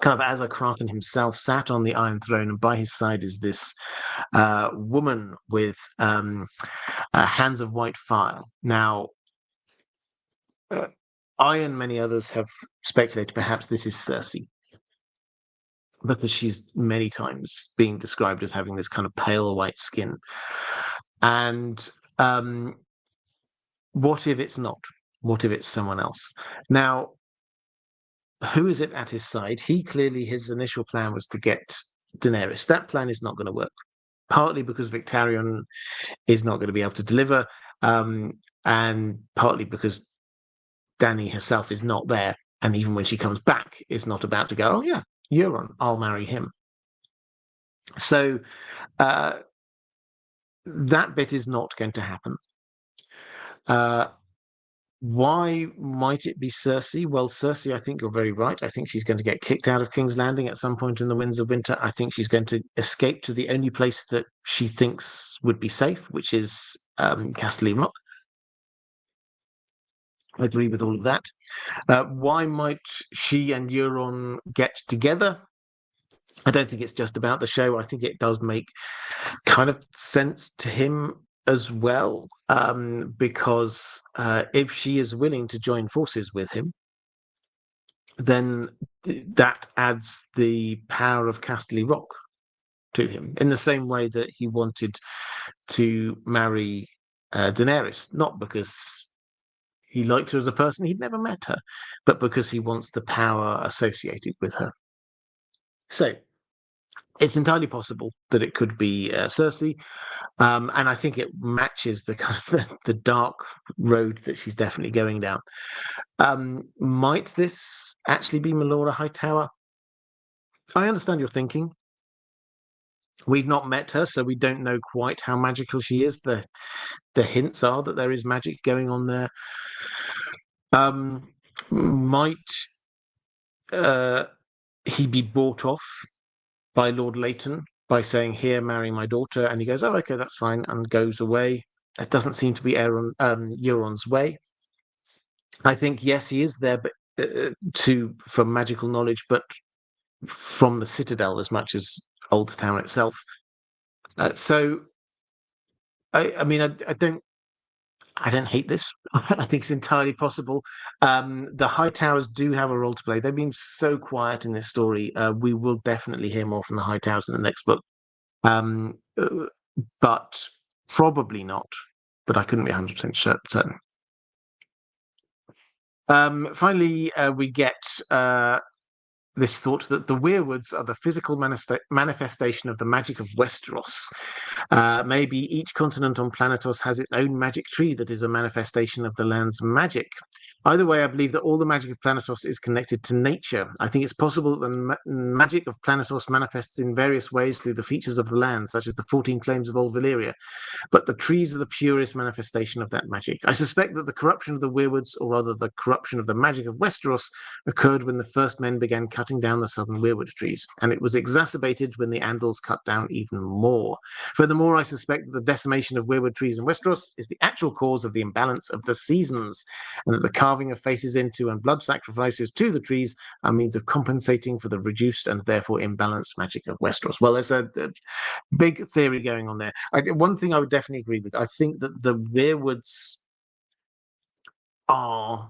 kind of as a Kraken himself, sat on the Iron Throne, and by his side is this woman with hands of white fire. Now, I and many others have speculated perhaps this is Cersei, because she's many times being described as having this kind of pale white skin. And what if it's not? What if it's someone else? Now, who is it at his side? His initial plan was to get Daenerys. That plan is not going to work, partly because Victarion is not going to be able to deliver, and partly because Dany herself is not there, and even when she comes back, is not about to go, oh yeah, Euron, I'll marry him. So that bit is not going to happen. Why might it be Cersei? Well, Cersei, I think you're very right. I think she's going to get kicked out of King's Landing at some point in the Winds of Winter. I think she's going to escape to the only place that she thinks would be safe, which is Casterly Rock. I agree with all of that. Why might she and Euron get together? I don't think it's just about the show. I think it does make kind of sense to him as well, because if she is willing to join forces with him, then that adds the power of Casterly Rock to him, in the same way that he wanted to marry Daenerys, not because he liked her as a person, he'd never met her, but because he wants the power associated with her. So it's entirely possible that it could be Cersei, and I think it matches the kind of the dark road that she's definitely going down. Might this actually be Malora Hightower? I understand your thinking. We've not met her, so we don't know quite how magical she is. The hints are that there is magic going on there. Might he be bought off by Lord Leighton by saying, here, marry my daughter, and he goes, oh, okay, that's fine, and goes away? That doesn't seem to be Euron's way. I think, yes, he is there, but for magical knowledge, but from the Citadel as much as Oldtown itself. So, I mean, I don't hate this. I think it's entirely possible. The Hightowers do have a role to play. They've been so quiet in this story. We will definitely hear more from the Hightowers in the next book. But probably not. But I couldn't be 100% certain. Finally, we get this thought that the weirwoods are the physical manifestation of the magic of Westeros. Maybe each continent on Planetos has its own magic tree that is a manifestation of the land's magic. Either way, I believe that all the magic of Planetos is connected to nature. I think it's possible that the magic of Planetos manifests in various ways through the features of the land, such as the 14 flames of old Valyria, but the trees are the purest manifestation of that magic. I suspect that the corruption of the weirwoods, or rather the corruption of the magic of Westeros, occurred when the first men began cutting down the southern weirwood trees, and it was exacerbated when the Andals cut down even more. Furthermore, I suspect that the decimation of weirwood trees in Westeros is the actual cause of the imbalance of the seasons, and that the carving of faces into and blood sacrifices to the trees are means of compensating for the reduced and therefore imbalanced magic of Westeros. Well, there's a big theory going on there. One thing I would definitely agree with, I think that the weirwoods are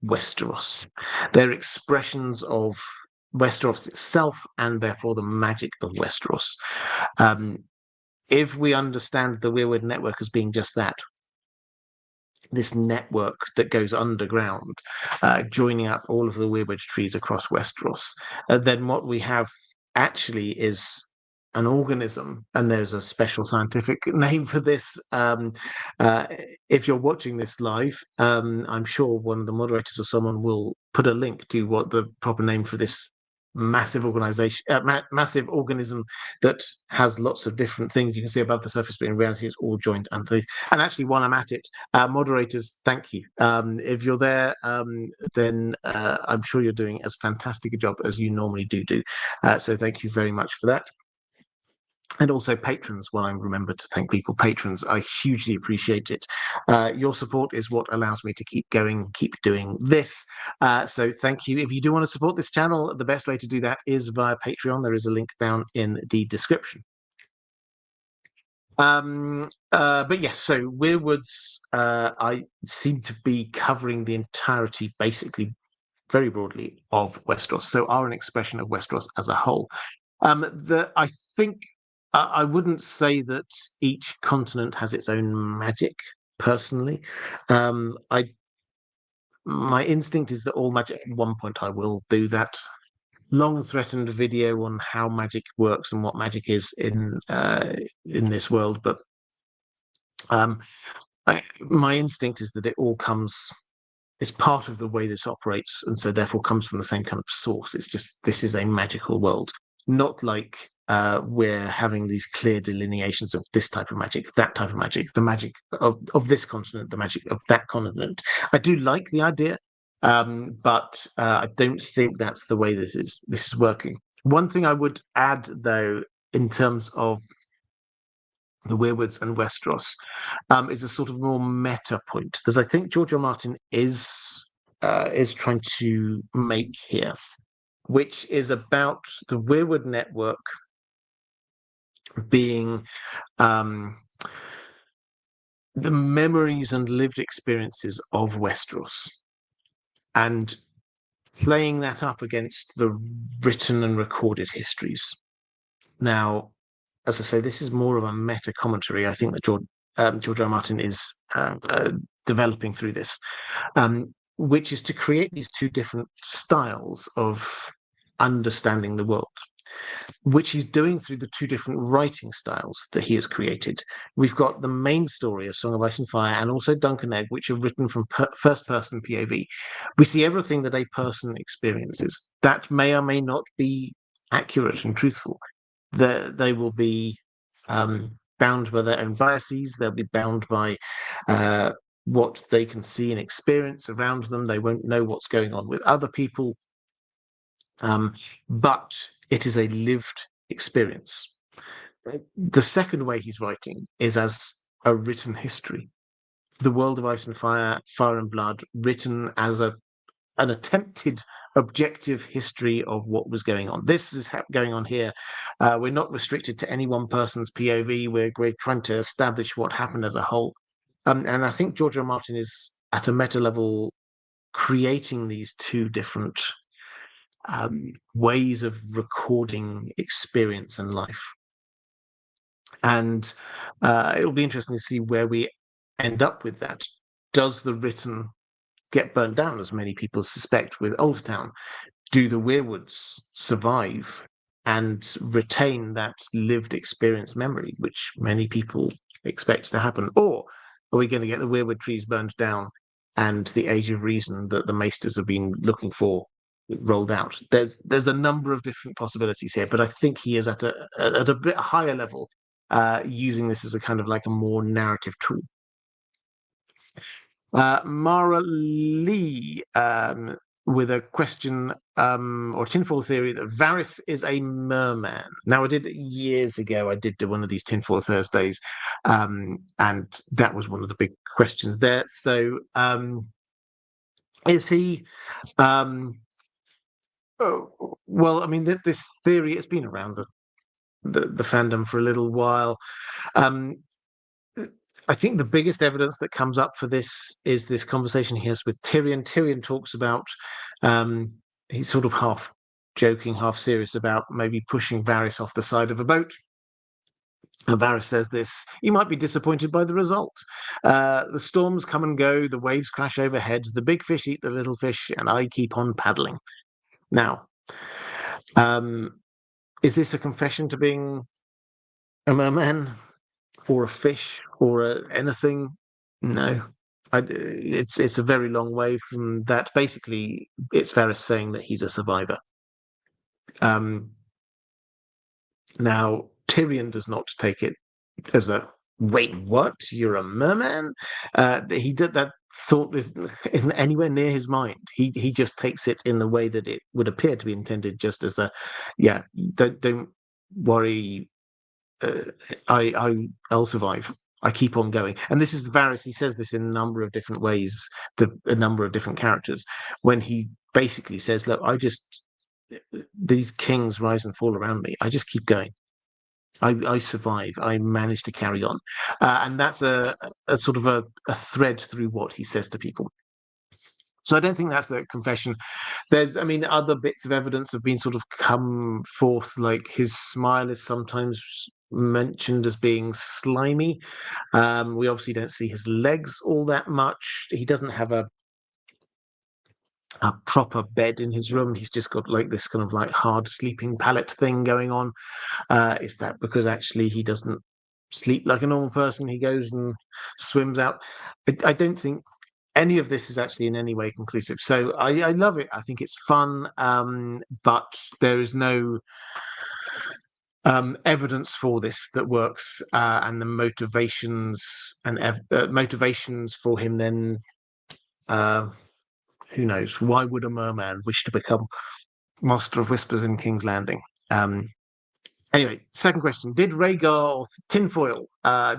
Westeros. They're expressions of Westeros itself and therefore the magic of Westeros. If we understand the weirwood network as being just that, this network that goes underground, joining up all of the weirwood trees across Westeros, then what we have actually is an organism, and there's a special scientific name for this. If you're watching this live, I'm sure one of the moderators or someone will put a link to what the proper name for this massive organization, massive organism that has lots of different things you can see above the surface, but in reality it's all joined underneath. And actually, while I'm at it, moderators, thank you. If you're there, then I'm sure you're doing as fantastic a job as you normally do. So thank you very much for that. And also patrons, when I remember to thank people, patrons, I hugely appreciate it. Your support is what allows me to keep going, keep doing this. So thank you. If you do want to support this channel, the best way to do that is via Patreon. There is a link down in the description. But yes, so Weirwoods, I seem to be covering the entirety, basically, very broadly, of Westeros. So are an expression of Westeros as a whole. I think I wouldn't say that each continent has its own magic. Personally, my instinct is that all magic. At one point, I will do that long-threatened video on how magic works and what magic is in this world. But my instinct is that it all comes. It's part of the way this operates, and so therefore comes from the same kind of source. It's just this is a magical world, not like we're having these clear delineations of this type of magic, that type of magic, the magic of this continent, the magic of that continent. I do like the idea, but I don't think that's the way this is working. One thing I would add, though, in terms of the Weirwoods and Westeros, is a sort of more meta point that I think George R. Martin is trying to make here, which is about the Weirwood network being the memories and lived experiences of Westeros, and playing that up against the written and recorded histories. Now, as I say, this is more of a meta commentary. I think that George R. Martin is developing through this, which is to create these two different styles of understanding the world, which he's doing through the two different writing styles that he has created. We've got the main story, A Song of Ice and Fire, and also Dunk and Egg, which are written from first-person POV. We see everything that a person experiences. That may or may not be accurate and truthful. They will be bound by their own biases. They'll be bound by what they can see and experience around them. They won't know what's going on with other people. But it is a lived experience. The second way he's writing is as a written history. The World of Ice and Fire, Fire and Blood, written as an attempted objective history of what was going on. This is going on here. We're not restricted to any one person's POV. We're trying to establish what happened as a whole. And I think George R. Martin is, at a meta level, creating these two different ways of recording experience and life. And it'll be interesting to see where we end up with that. Does the written get burnt down, as many people suspect with Old Town? Do the Weirwoods survive and retain that lived experience memory, which many people expect to happen? Or are we going to get the Weirwood trees burned down and the Age of Reason that the Maesters have been looking for rolled out. There's a number of different possibilities here, but I think he is at a bit higher level, using this as a kind of like a more narrative tool. Mara Lee, with a question, or tinfoil theory, that Varys is a merman. Now, I did years ago, I did do one of these tinfoil Thursdays, and that was one of the big questions there. So, is he? Well, I mean, this theory, it's been around the fandom for a little while. I think the biggest evidence that comes up for this is this conversation he has with Tyrion. Tyrion talks about, he's sort of half joking, half serious about maybe pushing Varys off the side of a boat. And Varys says this: "You might be disappointed by the result. The storms come and go, the waves crash overhead, the big fish eat the little fish, and I keep on paddling." Now, is this a confession to being a merman? Or a fish, or anything? No, it's a very long way from that. Basically, it's Varys saying that he's a survivor. Now, Tyrion does not take it as a wait, what? You're a merman? He did that thought isn't anywhere near his mind. He just takes it in the way that it would appear to be intended, just as a, yeah, don't worry. I'll survive. I keep on going. And this is Varys. He says this in a number of different ways to a number of different characters, when he basically says, look, these kings rise and fall around me. I just keep going. I survive. I manage to carry on. And that's a sort of a thread through what he says to people. So I don't think that's the confession. I mean, other bits of evidence have been sort of come forth, like his smile is sometimes mentioned as being slimy. We obviously don't see his legs all that much. He doesn't have a proper bed in his room. He's just got like this kind of like hard sleeping pallet thing going on. Is that because actually he doesn't sleep like a normal person? He goes and swims out. I don't think any of this is actually in any way conclusive. So I love it. I think it's fun, but there is no evidence for this that works, and the motivations for him then, who knows? Why would a merman wish to become Master of Whispers in King's Landing? Anyway, second question. Did Rhaegar, Tinfoil,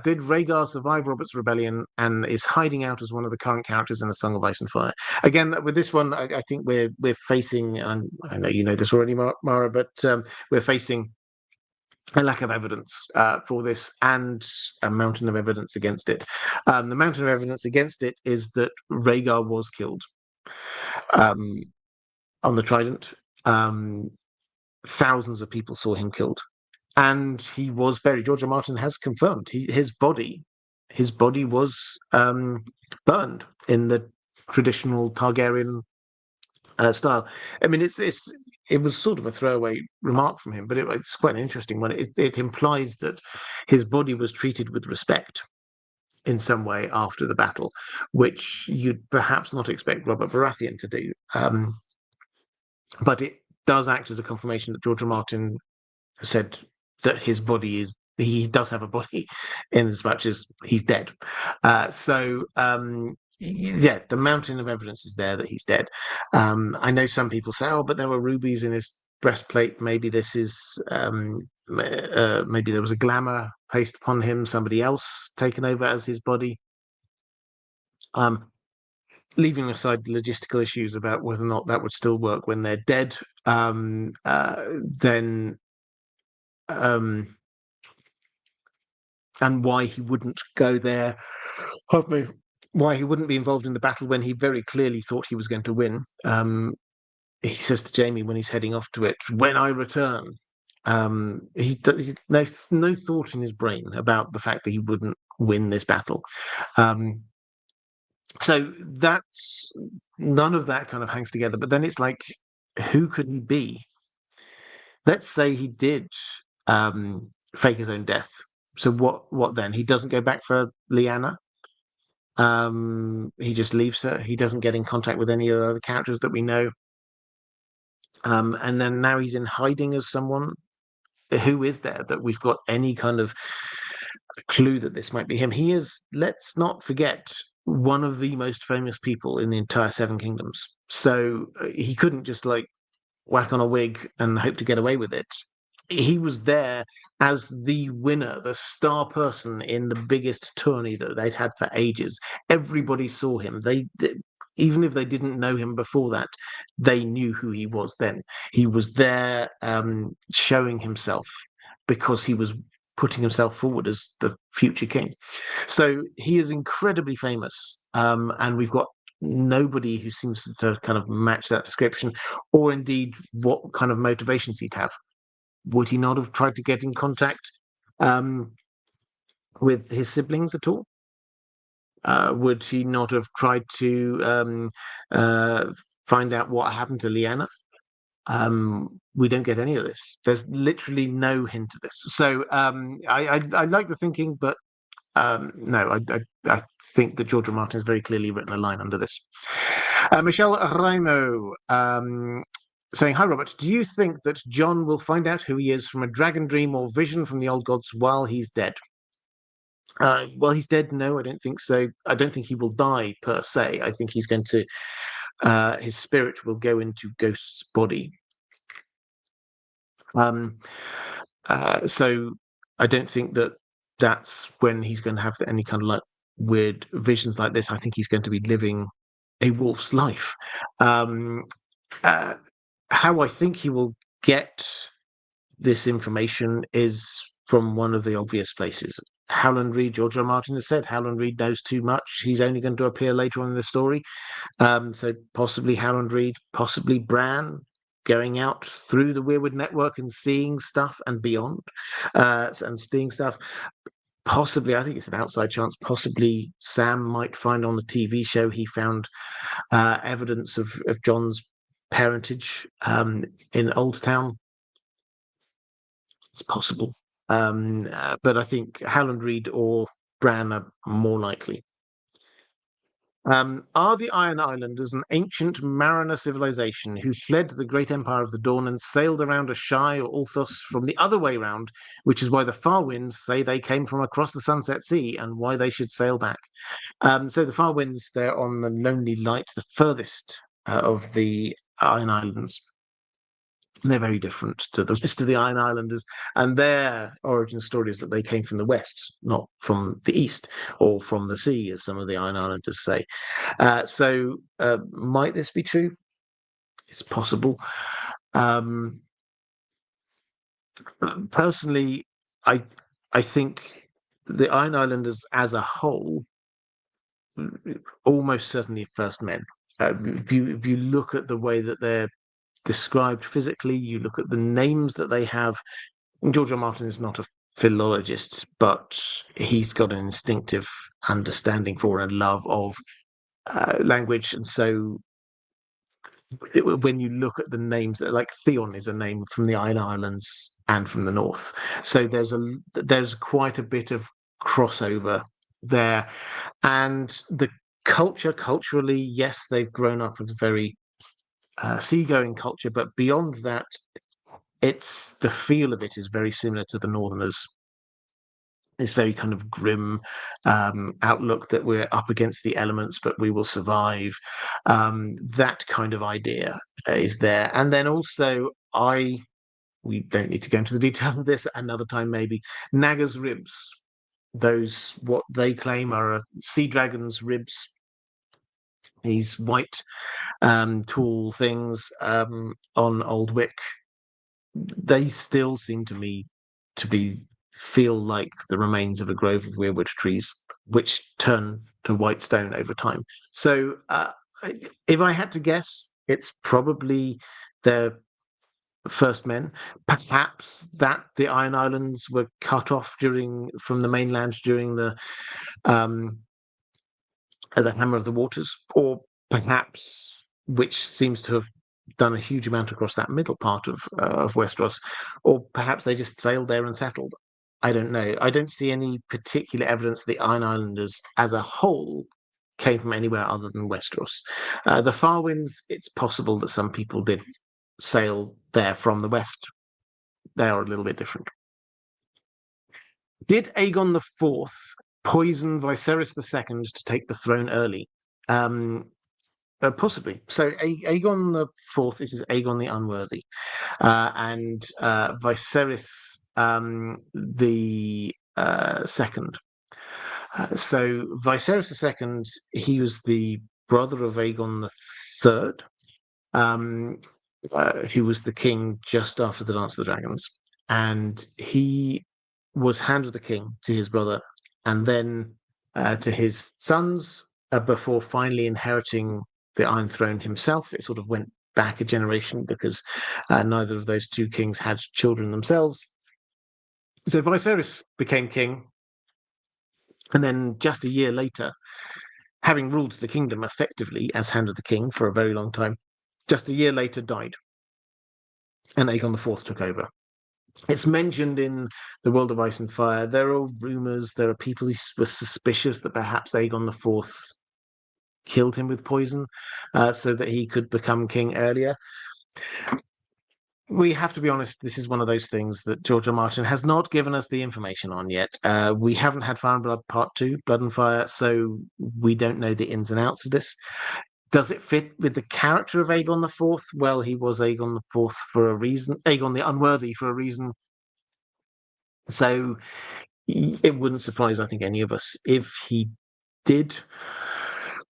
did Rhaegar survive Robert's rebellion and is hiding out as one of the current characters in A Song of Ice and Fire? Again, with this one, I think we're facing, and I know you know this already, Maura, but we're facing a lack of evidence for this, and a mountain of evidence against it. The mountain of evidence against it is that Rhaegar was killed on the Trident. Thousands of people saw him killed. And he was buried. George R. Martin has confirmed his body was burned in the traditional Targaryen style. I mean, it was sort of a throwaway remark from him, but it's quite an interesting one. It implies that his body was treated with respect in some way after the battle, which you'd perhaps not expect Robert Baratheon to do. But it does act as a confirmation that George R. Martin said that he does have a body, in as much as he's dead. Yeah, the mountain of evidence is there that he's dead. I know some people say, "Oh, but there were rubies in his breastplate. Maybe this is maybe there was a glamour placed upon him, somebody else taken over as his body." Leaving aside the logistical issues about whether or not that would still work when they're dead, then and why he wouldn't go there, why he wouldn't be involved in the battle when he very clearly thought he was going to win. He says to Jaime when he's heading off to it, "When I return," he's no thought in his brain about the fact that he wouldn't win this battle. So that's none of that kind of hangs together. But then it's like, who could he be? Let's say he did fake his own death. So what then? He doesn't go back for Lyanna? He just leaves her. He doesn't get in contact with any of the other characters that we know. And then now he's in hiding as someone. Who is there that we've got any kind of clue that this might be him? He is, let's not forget, one of the most famous people in the entire Seven Kingdoms. So he couldn't just like whack on a wig and hope to get away with it. He was there as the winner, the star person in the biggest tourney that they'd had for ages. Everybody saw him. Even if they didn't know him before that, they knew who he was then. He was there showing himself because he was putting himself forward as the future king. So he is incredibly famous, and we've got nobody who seems to kind of match that description, or indeed what kind of motivations he'd have. Would he not have tried to get in contact um, with his siblings at all? Would he not have tried to uh, find out what happened to Lyanna? We don't get any of this. There's literally no hint of this. So I like the thinking, but no, I think that George R. Martin has very clearly written a line under this. Michelle Raimo saying, "Hi, Robert. Do you think that Jon will find out who he is from a dragon dream or vision from the old gods while he's dead?" While he's dead, no, I don't think so. I don't think he will die per se. I think he's going to, his spirit will go into Ghost's body. So I don't think that that's when he's going to have any kind of like weird visions like this. I think he's going to be living a wolf's life. How I think he will get this information is from one of the obvious places. Howland Reed, George R. Martin has said Howland Reed knows too much. He's only going to appear later on in the story. So possibly Howland Reed, possibly Bran going out through the Weirwood network and seeing stuff and beyond, and seeing stuff. Possibly, I think it's an outside chance. Possibly Sam might find on the TV show he found evidence of Jon's parentage in Old Town. It's possible. But I think Howland Reed or Bran are more likely. Are the Iron Islanders an ancient mariner civilization who fled the great empire of the Dawn and sailed around Ashai or Ulthos from the other way round, which is why the Far Winds say they came from across the Sunset Sea and why they should sail back? So the Far Winds, they're on the Lonely Light, the furthest of the Iron Islands. They're very different to the rest of the Iron Islanders, and their origin story is that they came from the west, not from the east or from the sea, as some of the Iron Islanders say. So, might this be true? It's possible. Personally, I I think the Iron Islanders as a whole almost certainly first men. If you look at the way that they're described physically, you look at the names that they have. George R. Martin is not a philologist, but he's got an instinctive understanding for and love of language. And so when you look at the names, like Theon is a name from the Iron Islands and from the north. So there's quite a bit of crossover there. And the culturally, yes, they've grown up with a very seagoing culture, but beyond that, it's the feel of it is very similar to the Northerners. This very kind of grim outlook that we're up against the elements, but we will survive. That kind of idea is there, and then also we don't need to go into the detail of this another time, maybe. Naga's ribs, those what they claim are a sea dragon's ribs. These white, tall things on Old Wick, they still seem to me to feel like the remains of a grove of weirwood trees, which turn to white stone over time. So, if I had to guess, it's probably their first men. Perhaps that the Iron Islands were cut off from the mainland during um, the Hammer of the Waters, or perhaps, which seems to have done a huge amount across that middle part of Westeros, or perhaps they just sailed there and settled. I don't know. I don't see any particular evidence the Iron Islanders as a whole came from anywhere other than Westeros. The Farwinds, it's possible that some people did sail there from the west. They are a little bit different. Did Aegon the Fourth poison Viserys II to take the throne early? Possibly. So Aegon the Fourth, this is Aegon the Unworthy, and Viserys the Second. So Viserys II, he was the brother of Aegon the Third, who was the king just after the Dance of the Dragons, and he was Hand of the King to his brother, and then to his sons, before finally inheriting the Iron Throne himself. It sort of went back a generation because neither of those two kings had children themselves. So Viserys became king, and then just a year later, having ruled the kingdom effectively as Hand of the King for a very long time, just a year later died, and Aegon IV took over. It's mentioned in The World of Ice and Fire. There are rumours, there are people who were suspicious that perhaps Aegon IV killed him with poison so that he could become king earlier. We have to be honest, this is one of those things that George R. Martin has not given us the information on yet. We haven't had Fire and Blood Part 2, Blood and Fire, so we don't know the ins and outs of this. Does it fit with the character of Aegon IV? Well, he was Aegon IV for a reason, Aegon the Unworthy for a reason. So it wouldn't surprise, I think, any of us if he did.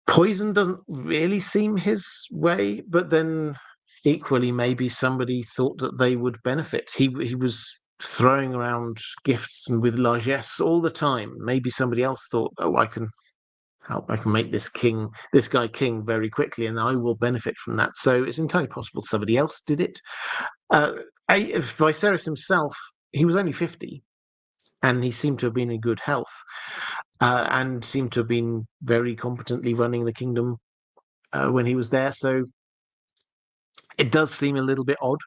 Poison doesn't really seem his way, but then equally, maybe somebody thought that they would benefit. He was throwing around gifts and with largesse all the time. Maybe somebody else thought, oh, I can help, I can make this guy king very quickly, and I will benefit from that. So it's entirely possible somebody else did it. Viserys himself, he was only 50, and he seemed to have been in good health, and seemed to have been very competently running the kingdom when he was there. So it does seem a little bit odd.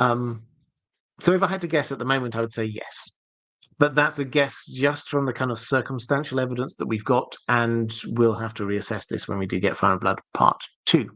So if I had to guess at the moment, I would say yes. But that's a guess just from the kind of circumstantial evidence that we've got, and we'll have to reassess this when we do get Fire and Blood Part 2.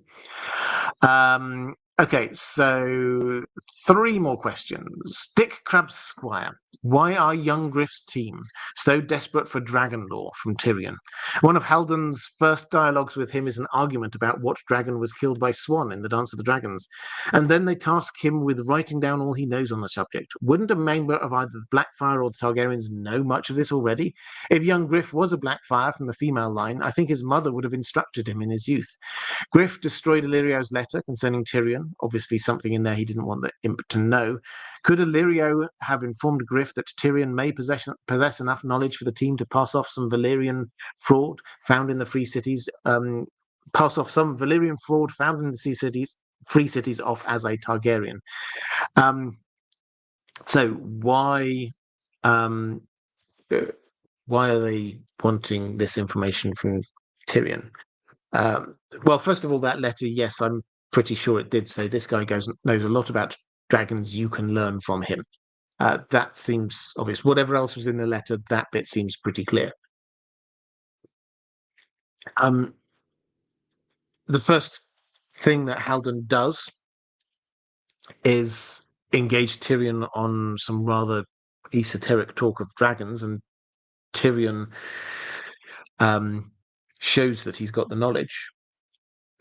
Okay, so 3 more questions. DickCrabb'sSquire. Why are young Griff's team so desperate for dragon lore from Tyrion? One of Haldon's first dialogues with him is an argument about what dragon was killed by Swan in the Dance of the Dragons, and then they task him with writing down all he knows on the subject. Wouldn't a member of either the Blackfyre or the Targaryens know much of this already? If young Griff was a Blackfyre from the female line, I think his mother would have instructed him in his youth. Griff destroyed Illyrio's letter concerning Tyrion, obviously something in there he didn't want the imp to know. Could Illyrio have informed Griff that Tyrion may possess enough knowledge for the team to pass off some Valyrian fraud found in the Free Cities, pass off some Valyrian fraud found in the Free Cities off as a Targaryen? So why are they wanting this information from Tyrion? Well, first of all, that letter, yes, I'm pretty sure it did say this guy knows a lot about dragons. You can learn from him. That seems obvious. Whatever else was in the letter, that bit seems pretty clear. The first thing that Haldon does is engage Tyrion on some rather esoteric talk of dragons, and Tyrion shows that he's got the knowledge.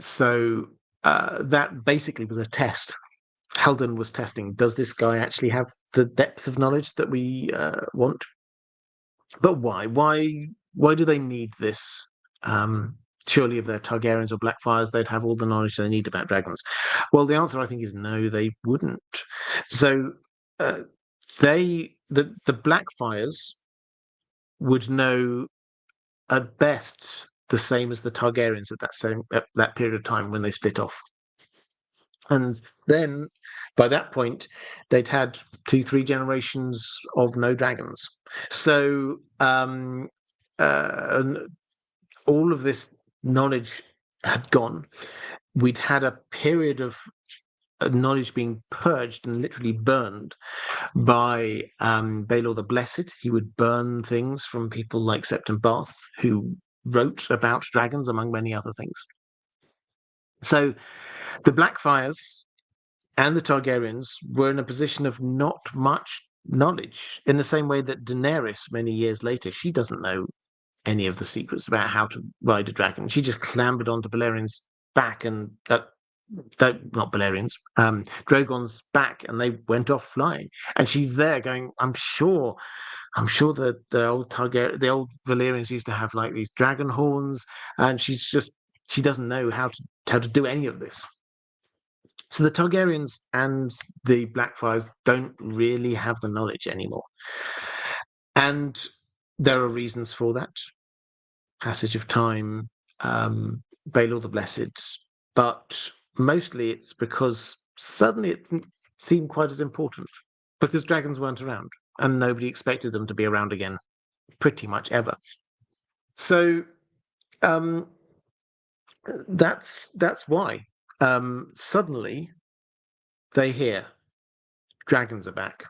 So that basically was a test. Haldon was testing, does this guy actually have the depth of knowledge that we want? But why? Why do they need this? Surely if they're Targaryens or Blackfyres, they'd have all the knowledge they need about dragons. Well, the answer, I think, is no, they wouldn't. So the Blackfyres would know at best the same as the Targaryens at that period of time when they split off. And then by that point, they'd had 2-3 generations of no dragons. So all of this knowledge had gone. We'd had a period of knowledge being purged and literally burned by Baelor the Blessed. He would burn things from people like Septon Bath, who wrote about dragons, among many other things. So the Blackfires and the Targaryens were in a position of not much knowledge, in the same way that Daenerys, many years later, she doesn't know any of the secrets about how to ride a dragon. She just clambered onto Balerian's back and not Balerians, Drogon's back, and they went off flying. And she's there going, I'm sure that the old Valyrians used to have like these dragon horns, and she doesn't know how to do any of this. So the Targaryens and the Blackfires don't really have the knowledge anymore. And there are reasons for that. Passage of time, Baelor the Blessed, but mostly it's because suddenly it didn't seem quite as important, because dragons weren't around and nobody expected them to be around again pretty much ever. So that's why suddenly they hear dragons are back.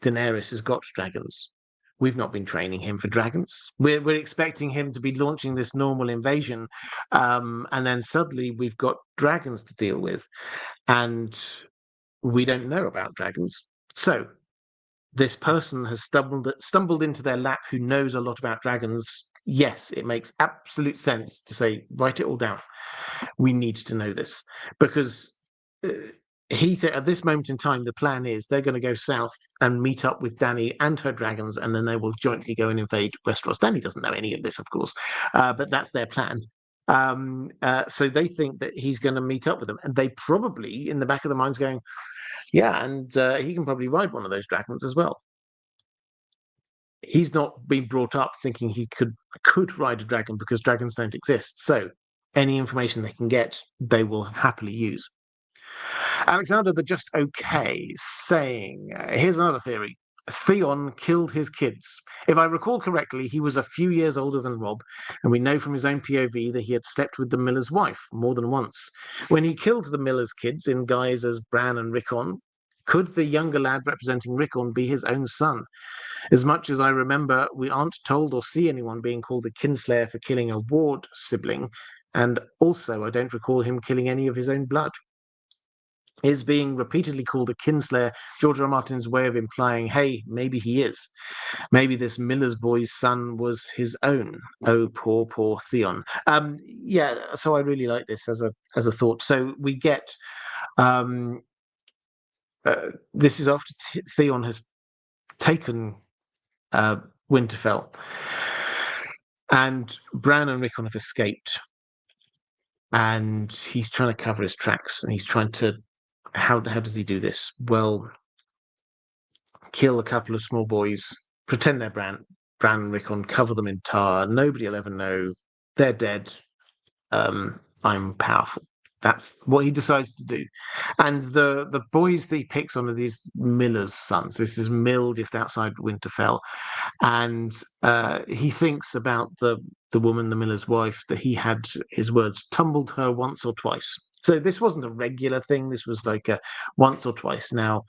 Daenerys has got dragons. We've not been training him for dragons. We're expecting him to be launching this normal invasion, and then suddenly we've got dragons to deal with, and we don't know about dragons. So this person has stumbled into their lap who knows a lot about dragons. Yes, it makes absolute sense to say, write it all down. We need to know this, because at this moment in time, the plan is they're going to go south and meet up with Dany and her dragons, and then they will jointly go and invade Westeros. Dany doesn't know any of this, of course, but that's their plan. So they think that he's going to meet up with them, and they probably, in the back of their minds, going, yeah, and he can probably ride one of those dragons as well. He's not been brought up thinking he could ride a dragon, because dragons don't exist. So any information they can get, they will happily use. Alexander the Just Okay saying, here's another theory. Theon killed his kids. If I recall correctly, he was a few years older than Robb, and we know from his own POV that he had slept with the miller's wife more than once. When he killed the miller's kids in guise as Bran and Rickon, could the younger lad representing Rickon be his own son? As much as I remember, we aren't told or see anyone being called a kinslayer for killing a ward sibling, and also I don't recall him killing any of his own blood. Is being repeatedly called a kinslayer George R. Martin's way of implying, hey, maybe he is. Maybe this miller's boy's son was his own. Oh, poor, poor Theon. Yeah, so I really like this as a thought. So we get this is after Theon has taken Winterfell, and Bran and Rickon have escaped, and he's trying to cover his tracks, and he's trying to. How does he do this? Well, kill a couple of small boys, pretend they're Bran and Rickon, cover them in tar. Nobody will ever know. They're dead. I'm powerful. That's what he decides to do. And the boys that he picks on are these miller's sons. This is Mill just outside Winterfell. And he thinks about the woman, the miller's wife, that he had, his words, tumbled her once or twice. So this wasn't a regular thing. This was like a once or twice. Now,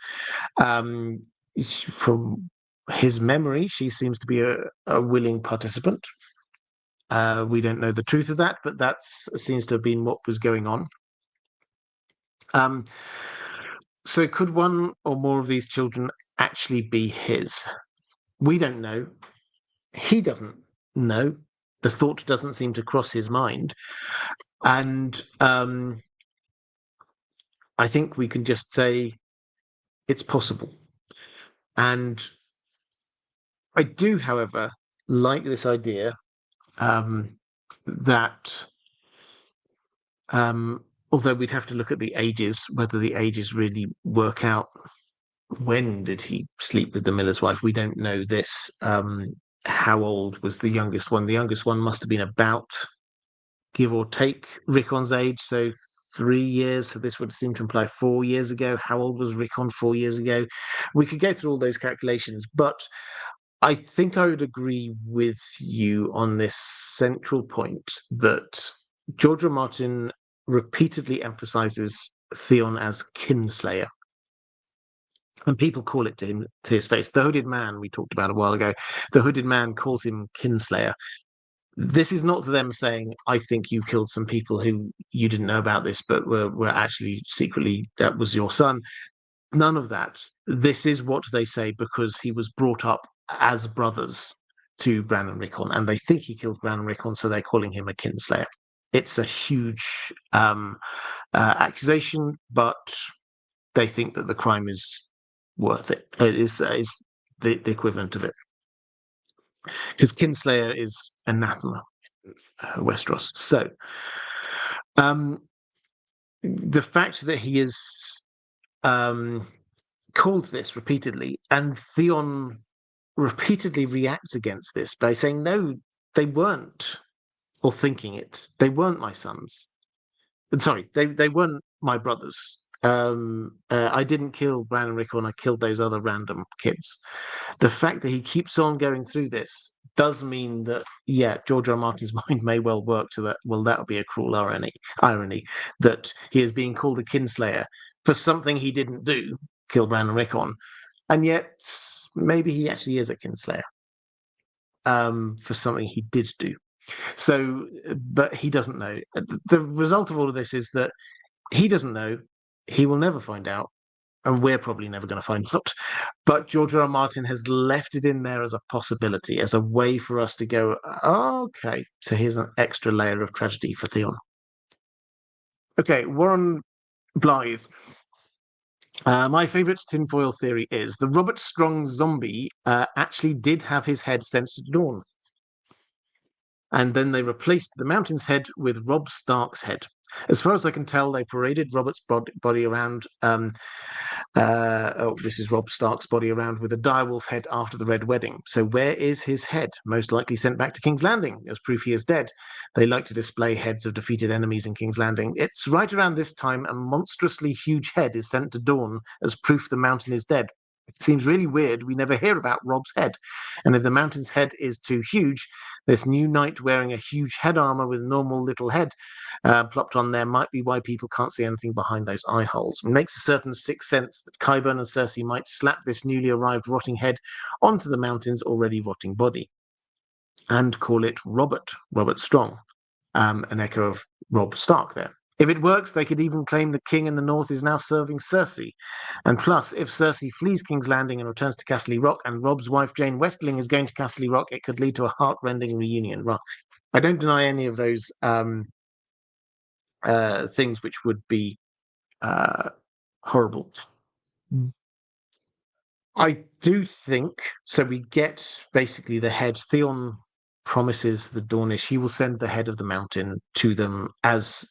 from his memory, she seems to be a willing participant. We don't know the truth of that, but that seems to have been what was going on. So could one or more of these children actually be his? We don't know. He doesn't know. The thought doesn't seem to cross his mind. And I think we can just say it's possible. And I do, however, like this idea that although we'd have to look at the ages, whether the ages really work out. When did he sleep with the miller's wife? We don't know this. How old was the youngest one? The youngest one must have been about, give or take, Rickon's age, so 3 years. So this would seem to imply 4 years ago. How old was Rickon 4 years ago? We could go through all those calculations, but I think I would agree with you on this central point that George R. Martin repeatedly emphasizes Theon as kinslayer. And people call it to him, to his face. The Hooded Man we talked about a while ago. The Hooded Man calls him kinslayer. this is not them saying, I think you killed some people who you didn't know about this, but were actually secretly, that was your son. None of that. This is what they say because he was brought up as brothers to Bran and Rickon, and they think he killed Bran and Rickon, so they're calling him a kinslayer. It's a huge accusation, but they think that the crime is worth it. It is the equivalent of it. Because kinslayer is anathema, Westeros. So, the fact that he is called this repeatedly, and Theon repeatedly reacts against this by saying, "No, they weren't," or thinking it. They weren't my sons. Sorry, they weren't my brothers. I didn't kill Bran and Rickon. I killed those other random kids. The fact that he keeps on going through this does mean that, yeah, George R. Martin's mind may well work to that. Well, that would be a cruel irony that he is being called a kinslayer for something he didn't do, kill Bran and Rickon, and yet maybe he actually is a kinslayer for something he did do. So, but he doesn't know. The result of all of this is that he doesn't know. He will never find out, and we're probably never going to find out. But George R. R. Martin has left it in there as a possibility, as a way for us to go, oh, okay, so here's an extra layer of tragedy for Theon. Okay, Warren Blythe. My favourite tinfoil theory is the Robert Strong zombie actually did have his head sent to Dawn. And then they replaced the Mountain's head with Robb Stark's head. As far as I can tell, they paraded Robert's body around. This is Robb Stark's body around with a direwolf head after the Red Wedding. So where is his head? Most likely sent back to King's Landing, as proof he is dead. They like to display heads of defeated enemies in King's Landing. It's right around this time a monstrously huge head is sent to Dawn as proof the Mountain is dead. It seems really weird we never hear about Robb's head. And if the Mountain's head is too huge, this new knight wearing a huge head armor with normal little head plopped on there might be why people can't see anything behind those eye holes. It makes a certain sixth sense that Qyburn and Cersei might slap this newly arrived rotting head onto the Mountain's already rotting body and call it Robert Strong, an echo of Robb Stark there. If it works, they could even claim the king in the north is now serving Cersei. And plus, if Cersei flees King's Landing and returns to Castle Rock, and Robb's wife Jane Westling is going to Castle Rock, it could lead to a heart-rending reunion. Right. I don't deny any of those things which would be horrible. I do think so. We get basically the head. Theon promises the Dornish he will send the head of the Mountain to them as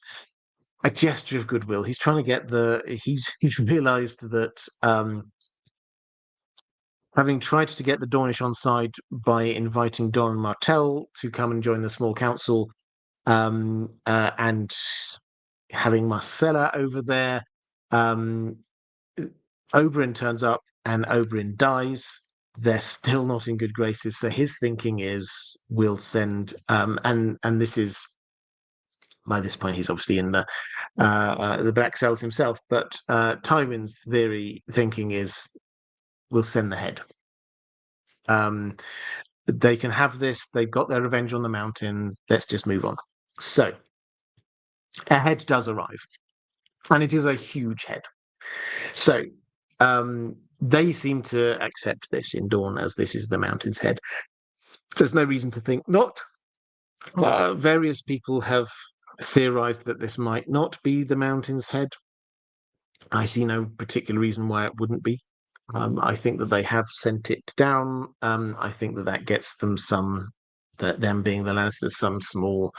a gesture of goodwill. He's trying to get he's realized that having tried to get the Dornish on side by inviting Don and Martell to come and join the small council, and having Marcella over there, Oberyn turns up and Oberyn dies. They're still not in good graces. So his thinking is, we'll send, and this is, by this point, he's obviously in the back cells himself. But Tywin's thinking is, we'll send the head. They can have this. They've got their revenge on the Mountain. Let's just move on. So a head does arrive, and it is a huge head. So they seem to accept this in Dawn as this is the Mountain's head. There's no reason to think not. Various people have theorized that this might not be the Mountain's head. I see no particular reason why it wouldn't be. I think that they have sent it down. I think that gets them them being the Lannisters, some small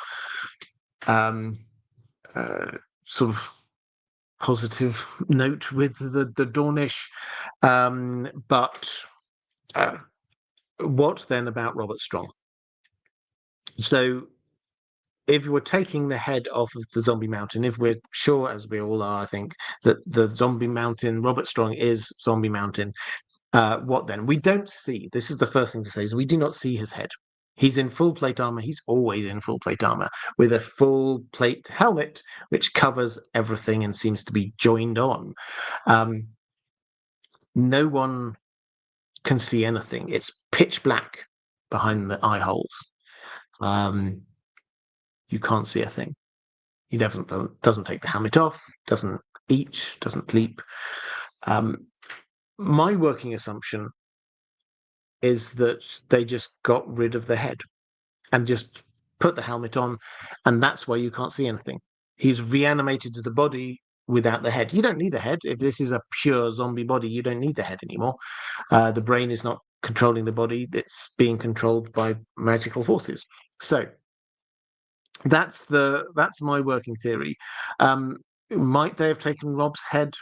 sort of positive note with the Dornish. But what then about Robert Strong? So if you were taking the head off of the zombie mountain, if we're sure, as we all are, I think, that the zombie mountain, Robert Strong is zombie mountain, what then? We don't see, this is the first thing to say, is we do not see his head. He's in full plate armor. He's always in full plate armor with a full plate helmet, which covers everything and seems to be joined on. No one can see anything. It's pitch black behind the eye holes. you can't see a thing. He definitely doesn't take the helmet off, doesn't eat, doesn't sleep. My working assumption is that they just got rid of the head and just put the helmet on, and that's why you can't see anything. He's reanimated the body without the head. You don't need the head. If this is a pure zombie body, you don't need the head anymore. The brain is not controlling the body. It's being controlled by magical forces. So that's my working theory. Might they have taken Rob's head?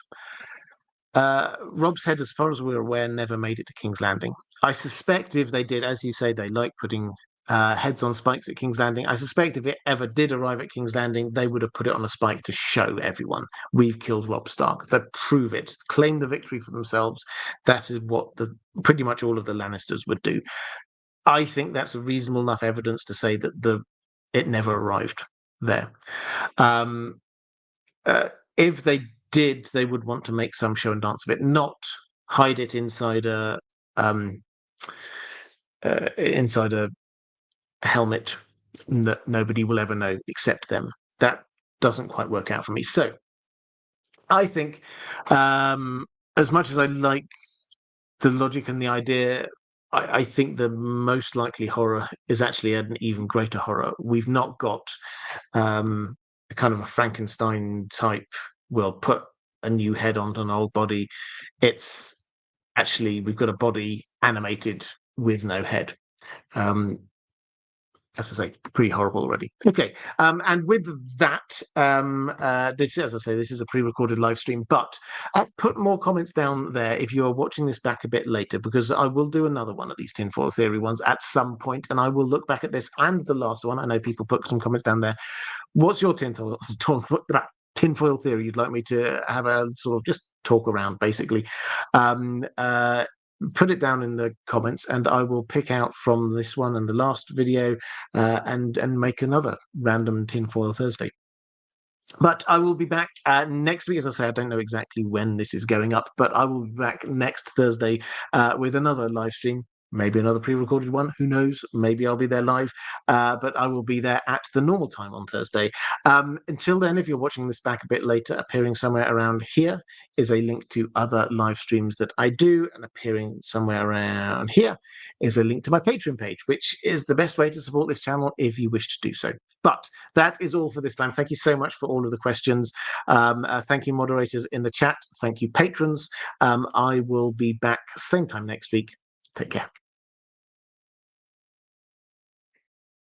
Rob's head, as far as we're aware, never made it to King's Landing. I suspect if they did, as you say, they like putting heads on spikes at King's Landing. I suspect if it ever did arrive at King's Landing, they would have put it on a spike to show everyone we've killed Robb Stark. They prove it, claim the victory for themselves. That is what pretty much all of the Lannisters would do. I think that's a reasonable enough evidence to say that it never arrived there. If they did, they would want to make some show and dance of it, not hide it inside a helmet that nobody will ever know except them. That doesn't quite work out for me. So I think, as much as I like the logic and the idea, I think the most likely horror is actually an even greater horror. We've not got a kind of a Frankenstein type, we'll put a new head onto an old body. It's actually, we've got a body animated with no head. As I say, pretty horrible already. Okay, and with that, this, as I say, this is a pre-recorded live stream, but put more comments down there if you are watching this back a bit later, because I will do another one of these tinfoil theory ones at some point, and I will look back at this and the last one. I know people put some comments down there. What's your tinfoil theory you'd like me to have a sort of just talk around, basically? Put it down in the comments, and I will pick out from this one and the last video and make another random tinfoil Thursday. But I will be back next week. As I say, I don't know exactly when this is going up, but I will be back next Thursday with another live stream. Maybe another pre-recorded one. Who knows? Maybe I'll be there live, but I will be there at the normal time on Thursday. Until then, if you're watching this back a bit later, appearing somewhere around here is a link to other live streams that I do, and appearing somewhere around here is a link to my Patreon page, which is the best way to support this channel if you wish to do so. But that is all for this time. Thank you so much for all of the questions. Thank you, moderators in the chat. Thank you, patrons. I will be back same time next week. Take care.